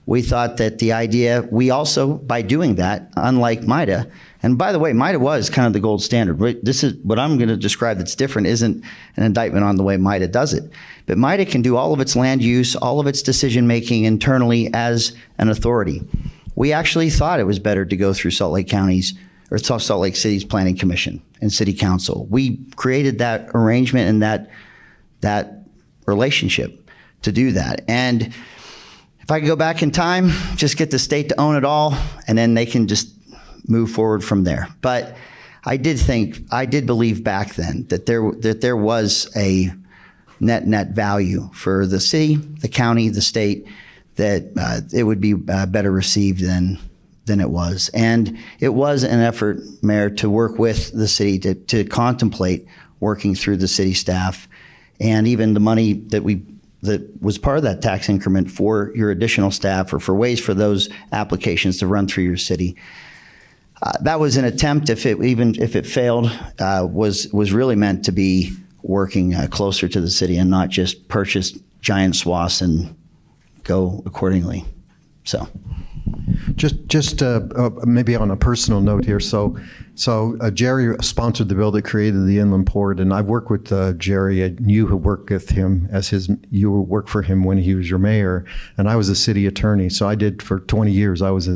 We thought that the idea, we also, by doing that, unlike MIDA, and by the way, MIDA was kind of the gold standard. This is what I'm going to describe that's different, isn't an indictment on the way MIDA does it. But MIDA can do all of its land use, all of its decision-making internally as an authority. We actually thought it was better to go through Salt Lake County's, or Salt Lake City's Planning Commission and City Council. We created that arrangement and that relationship to do that. And if I could go back in time, just get the state to own it all, and then they can just move forward from there. But I did believe back then that there was a net value for the city, the county, the state, that it would be better received than it was. And it was an effort, Mayor, to work with the city to contemplate working through the city staff, and even the money that was part of that tax increment for your additional staff, or for ways for those applications to run through your city. That was an attempt, if it failed, was really meant to be working closer to the city and not just purchase giant swaths and go accordingly. So. Just maybe on a personal note here. So Jerry sponsored the bill that created the inland port, and I've worked with Jerry. And you have worked with him you worked for him when he was your mayor, and I was a city attorney. So I did for 20 years. I was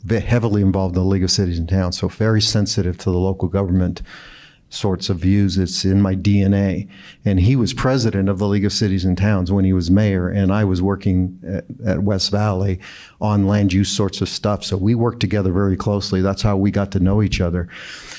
heavily involved in the League of Cities and Towns. So very sensitive to the local government sorts of views. It's in my DNA. And he was president of the League of Cities and Towns when he was mayor, and I was working at West Valley on land use sorts of stuff. So we worked together very closely. That's how we got to know each other.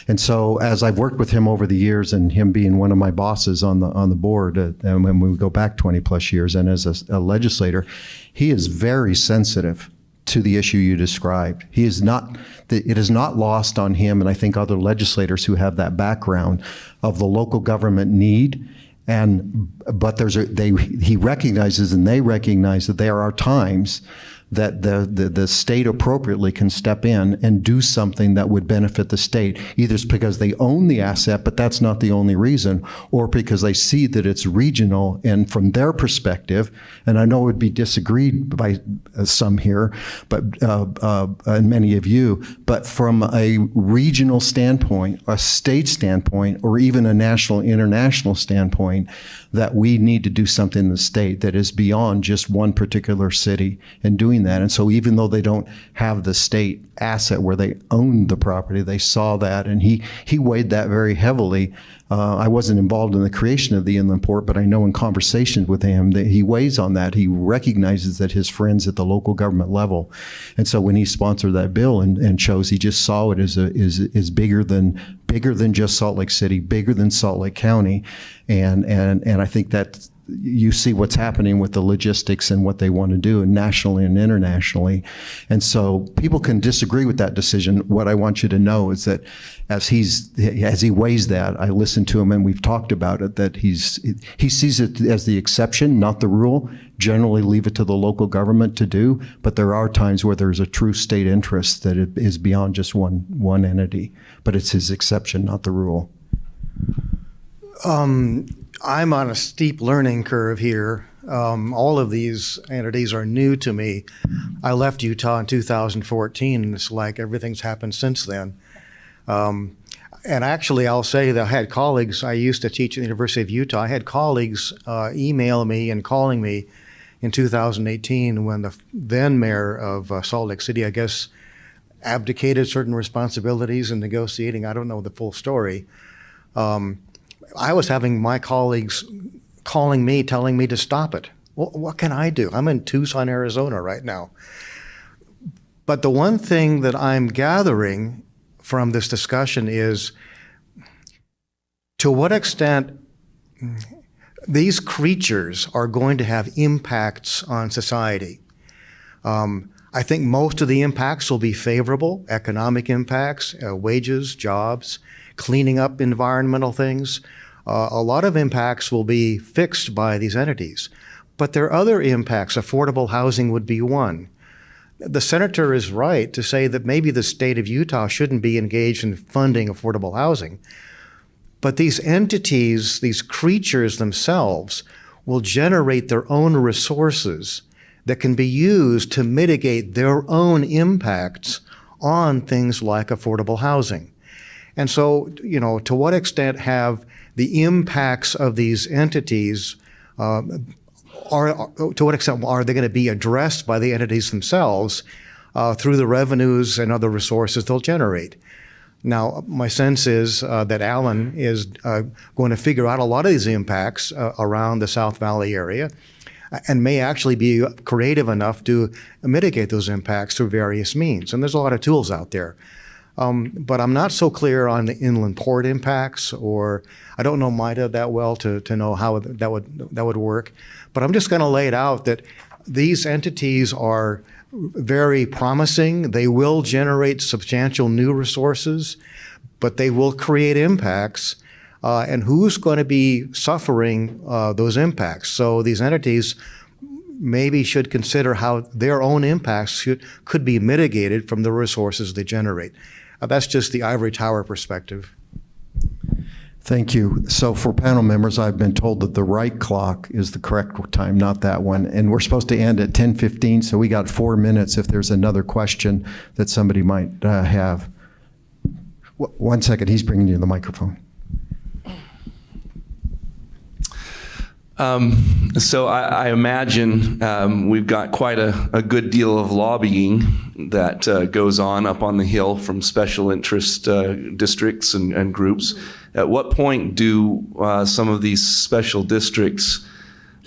And so as I've worked with him over the years, and him being one of my bosses on the board, and when we go back 20 plus years, and as a legislator, he is very sensitive to the issue you described. It is not lost on him, and I think other legislators who have that background of the local government need. But he recognizes, and they recognize, that there are times that the state appropriately can step in and do something that would benefit the state. Either it's because they own the asset, but that's not the only reason, or because they see that it's regional, and from their perspective, and I know it would be disagreed by some here, but and many of you, but from a regional standpoint, a state standpoint, or even a national, international standpoint, that we need to do something in the state that is beyond just one particular city and doing that. And so even though they don't have the state asset where they own the property, they saw that, and he weighed that very heavily. I wasn't involved in the creation of the inland port, but I know in conversations with him that he weighs on that. He recognizes that his friends at the local government level. And so when he sponsored that bill and chose, he just saw it as bigger than just Salt Lake City, bigger than Salt Lake County. And I think that you see what's happening with the logistics and what they want to do, and nationally and internationally. And so people can disagree with that decision. What I want you to know is that as he weighs that, I listen to him and we've talked about it, that he sees it as the exception, not the rule. Generally leave it to the local government to do, but there are times where there's a true state interest that it is beyond just one entity, but it's his exception, not the rule. I'm on a steep learning curve here. All of these entities are new to me. I left Utah in 2014, and it's like everything's happened since then. And actually, I'll say that I had colleagues, I used to teach at the University of Utah, I had colleagues email me and calling me in 2018 when the then mayor of Salt Lake City, I guess, abdicated certain responsibilities in negotiating. I don't know the full story. I was having my colleagues calling me, telling me to stop it. Well, what can I do? I'm in Tucson, Arizona right now. But the one thing that I'm gathering from this discussion is to what extent these creatures are going to have impacts on society. I think most of the impacts will be favorable, economic impacts, wages, jobs, cleaning up environmental things. A lot of impacts will be fixed by these entities. But there are other impacts. Affordable housing would be one. The senator is right to say that maybe the state of Utah shouldn't be engaged in funding affordable housing. But these entities, these creatures themselves, will generate their own resources that can be used to mitigate their own impacts on things like affordable housing. And so, to what extent have the impacts of these entities, to what extent are they going to be addressed by the entities themselves through the revenues and other resources they'll generate? Now, my sense is that Alan is going to figure out a lot of these impacts around the South Valley area, and may actually be creative enough to mitigate those impacts through various means. And there's a lot of tools out there. But I'm not so clear on the inland port impacts, or I don't know MIDA that well to know how that would work. But I'm just going to lay it out that these entities are very promising. They will generate substantial new resources, but they will create impacts. And who's going to be suffering those impacts? So these entities maybe should consider how their own impacts could be mitigated from the resources they generate. That's just the ivory tower perspective. Thank you. So for panel members, I've been told that the right clock is the correct time, not that one. And we're supposed to end at 10:15, so we got 4 minutes if there's another question that somebody might have. 1 second, he's bringing you the microphone. So I imagine we've got quite a good deal of lobbying that goes on up on the Hill from special interest districts and groups. At what point do some of these special districts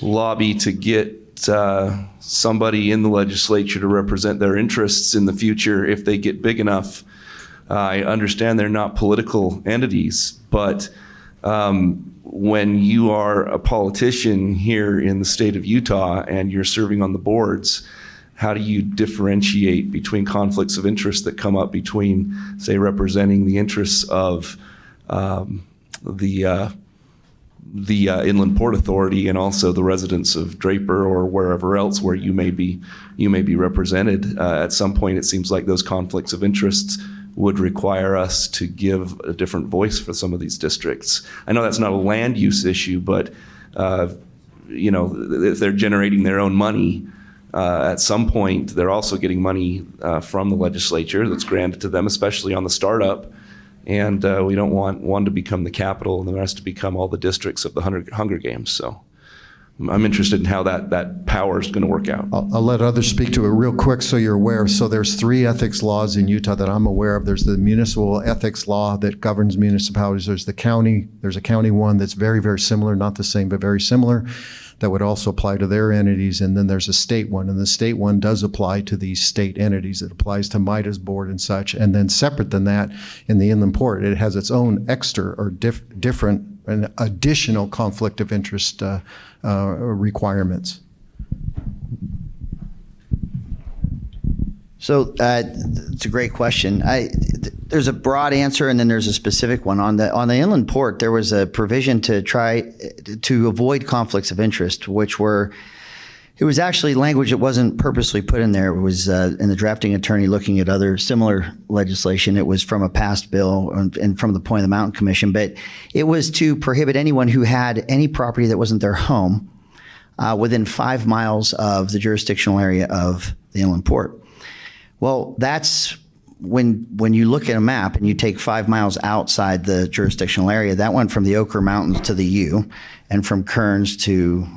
lobby to get somebody in the legislature to represent their interests in the future if they get big enough? I understand they're not political entities, but when you are a politician here in the state of Utah and you're serving on the boards, how do you differentiate between conflicts of interest that come up between, say, representing the interests of the Inland Port Authority and also the residents of Draper or wherever else where you may be represented? At some point, it seems like those conflicts of interests would require us to give a different voice for some of these districts. I know that's not a land use issue, but if they're generating their own money, at some point they're also getting money from the legislature that's granted to them, especially on the startup. And we don't want one to become the capital and the rest to become all the districts of the Hunger Games. So I'm interested in how that power is going to work out. I'll let others speak to it real quick so you're aware. So there's 3 ethics laws in Utah that I'm aware of. There's the municipal ethics law that governs municipalities. There's a county one that's very, very similar, not the same, but very similar, that would also apply to their entities. And then there's a state one, and the state one does apply to these state entities. It applies to MIDA's board and such. And then separate than that, in the Inland Port, it has its own extra or different and additional conflict of interest requirements. So it's a great question. There's a broad answer and then there's a specific one. On the Inland Port, there was a provision to try to avoid conflicts of interest, it was actually language that wasn't purposely put in there. It was in the drafting attorney looking at other similar legislation. It was from a past bill and from the Point of the Mountain Commission, but it was to prohibit anyone who had any property that wasn't their home within 5 miles of the jurisdictional area of the Inland Port. Well, that's when you look at a map and you take 5 miles outside the jurisdictional area, that went from the Oquirrh Mountains to the U, and from Kearns to,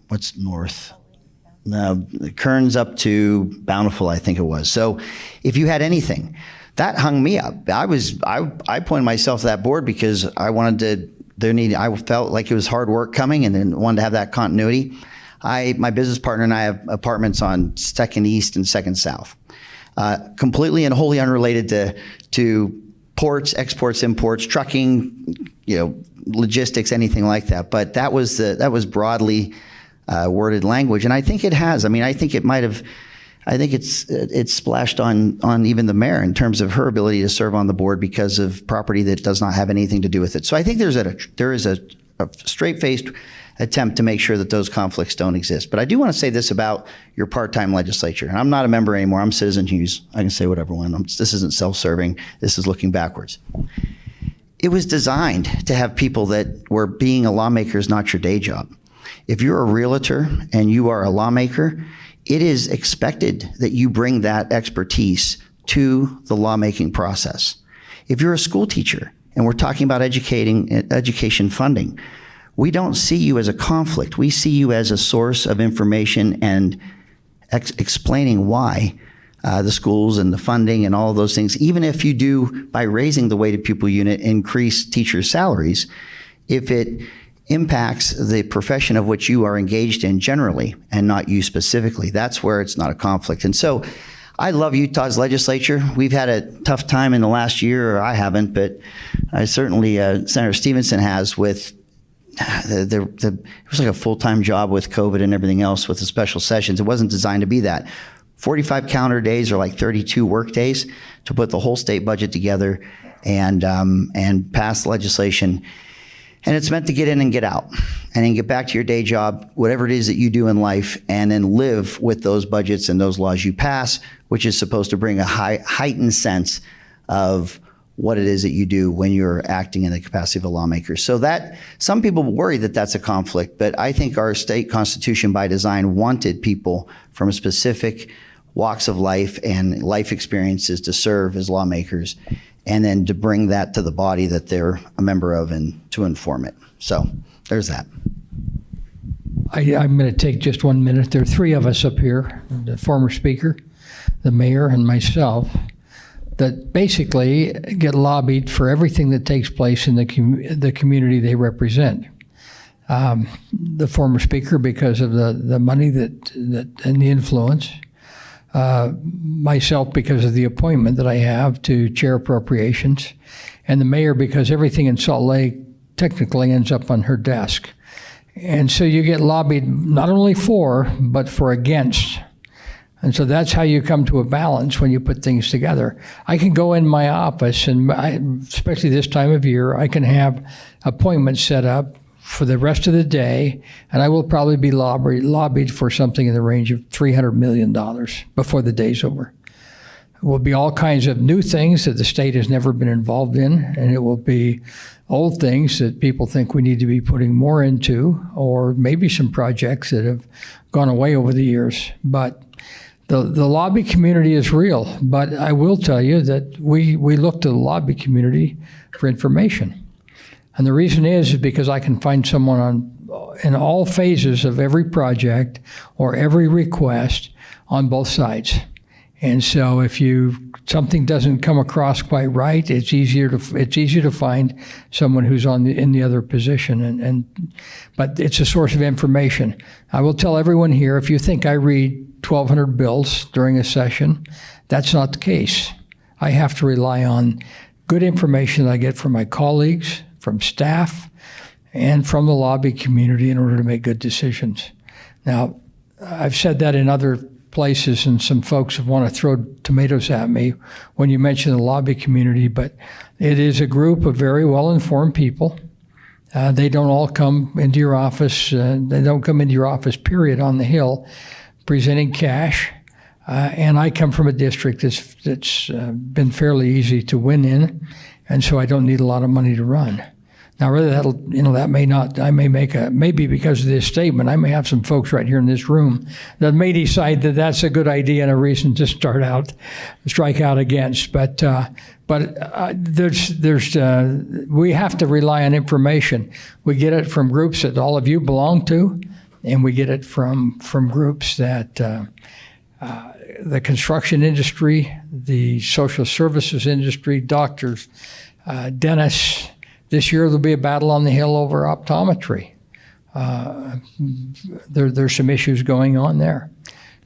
what's north? No, Kearns up to Bountiful, I think it was. So if you had anything, that hung me up. I pointed myself to that board because I felt like it was hard work coming and then wanted to have that continuity. My business partner and I have apartments on 2nd East and 2nd South, completely and wholly unrelated to ports, exports, imports, trucking, logistics, anything like that. But that was broadly worded language, and I think it has. I think it's splashed on even the mayor in terms of her ability to serve on the board because of property that does not have anything to do with it. So I think there is a straight-faced attempt to make sure that those conflicts don't exist. But I do want to say this about your part-time legislature. And I'm not a member anymore. I'm Citizen Hughes. I can say whatever I want. This isn't self-serving. This is looking backwards. It was designed to have people that were being a lawmaker is not your day job. If you're a realtor and you are a lawmaker, it is expected that you bring that expertise to the lawmaking process. If you're a school teacher and we're talking about education funding, we don't see you as a conflict. We see you as a source of information and explaining why the schools and the funding and all of those things, even if you do, by raising the weighted pupil unit, increase teachers' salaries, if it impacts the profession of which you are engaged in generally and not you specifically, that's where it's not a conflict. And so I love Utah's legislature. We've had a tough time in the last year, or I haven't, but certainly Senator Stevenson has with it was like a full-time job with COVID and everything else with the special sessions. It wasn't designed to be that. 45 calendar days are like 32 work days to put the whole state budget together and pass legislation. And it's meant to get in and get out. and then get back to your day job, whatever it is that you do in life, and then live with those budgets and those laws you pass, which is supposed to bring a heightened sense of what it is that you do when you're acting in the capacity of a lawmaker. So that some people worry that that's a conflict, but I think our state constitution by design wanted people from specific walks of life and life experiences to serve as lawmakers, and then to bring that to the body that they're a member of and to inform it. So there's that. I'm going to take just 1 minute. There are three of us up here, the former speaker, the mayor, and myself, that basically get lobbied for everything that takes place in the community they represent. The former speaker because of the money that and the influence. Myself because of the appointment that I have to chair appropriations, and the mayor because everything in Salt Lake technically ends up on her desk. And so you get lobbied not only for, but for against. And so that's how you come to a balance when you put things together. I can go in my office, and especially this time of year, I can have appointments set up for the rest of the day, and I will probably be lobbied for something in the range of $300 million before the day's over. It will be all kinds of new things that the state has never been involved in, and it will be old things that people think we need to be putting more into, or maybe some projects that have gone away over the years. But the lobby community is real, but I will tell you that we look to the lobby community for information. And the reason is because I can find someone in all phases of every project or every request on both sides. And so if something doesn't come across quite right, it's easier to find someone who's in the other position. But it's a source of information. I will tell everyone here, if you think I read 1,200 bills during a session, that's not the case. I have to rely on good information that I get from my colleagues, from staff, and from the lobby community in order to make good decisions. Now, I've said that in other places, and some folks want to throw tomatoes at me when you mention the lobby community, but it is a group of very well-informed people. They don't all come into your office. They don't come into your office, period, on the Hill, presenting cash. And I come from a district that's been fairly easy to win in, and so I don't need a lot of money to run. Now, whether maybe because of this statement, I may have some folks right here in this room that may decide that that's a good idea and a reason to strike out against. But we have to rely on information. We get it from groups that all of you belong to, and we get it from groups that the construction industry, the social services industry, doctors, dentists. This year there'll be a battle on the Hill over optometry. There's some issues going on there.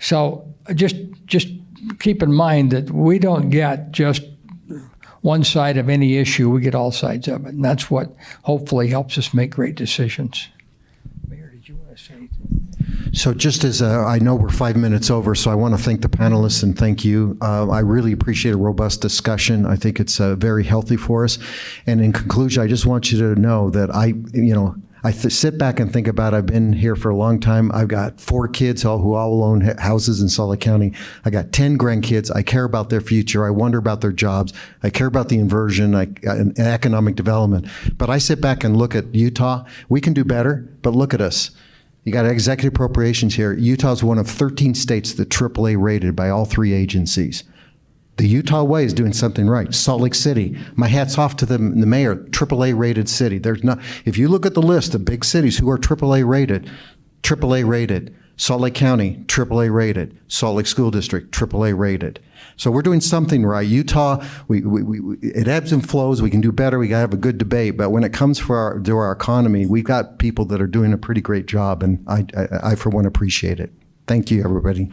So just keep in mind that we don't get just one side of any issue, we get all sides of it. And that's what hopefully helps us make great decisions. Mayor, did you want to say anything? So just as I know we're 5 minutes over, so I want to thank the panelists and thank you. I really appreciate a robust discussion. I think it's very healthy for us. And in conclusion, I just want you to know that I sit back and think about, I've been here for a long time. I've got 4 kids who all own houses in Salt Lake County. I got 10 grandkids. I care about their future. I wonder about their jobs. I care about the inversion and economic development. But I sit back and look at Utah. We can do better, but look at us. You got executive appropriations here. Utah's one of 13 states that AAA rated by all 3 agencies. The Utah way is doing something right. Salt Lake City, my hat's off to the mayor, AAA rated city. If you look at the list of big cities who are AAA rated, Salt Lake County, AAA rated, Salt Lake School District, AAA rated. So we're doing something right. Utah, it ebbs and flows. We can do better. We got to have a good debate. But when it comes to our economy, we've got people that are doing a pretty great job, and I for one, appreciate it. Thank you, everybody.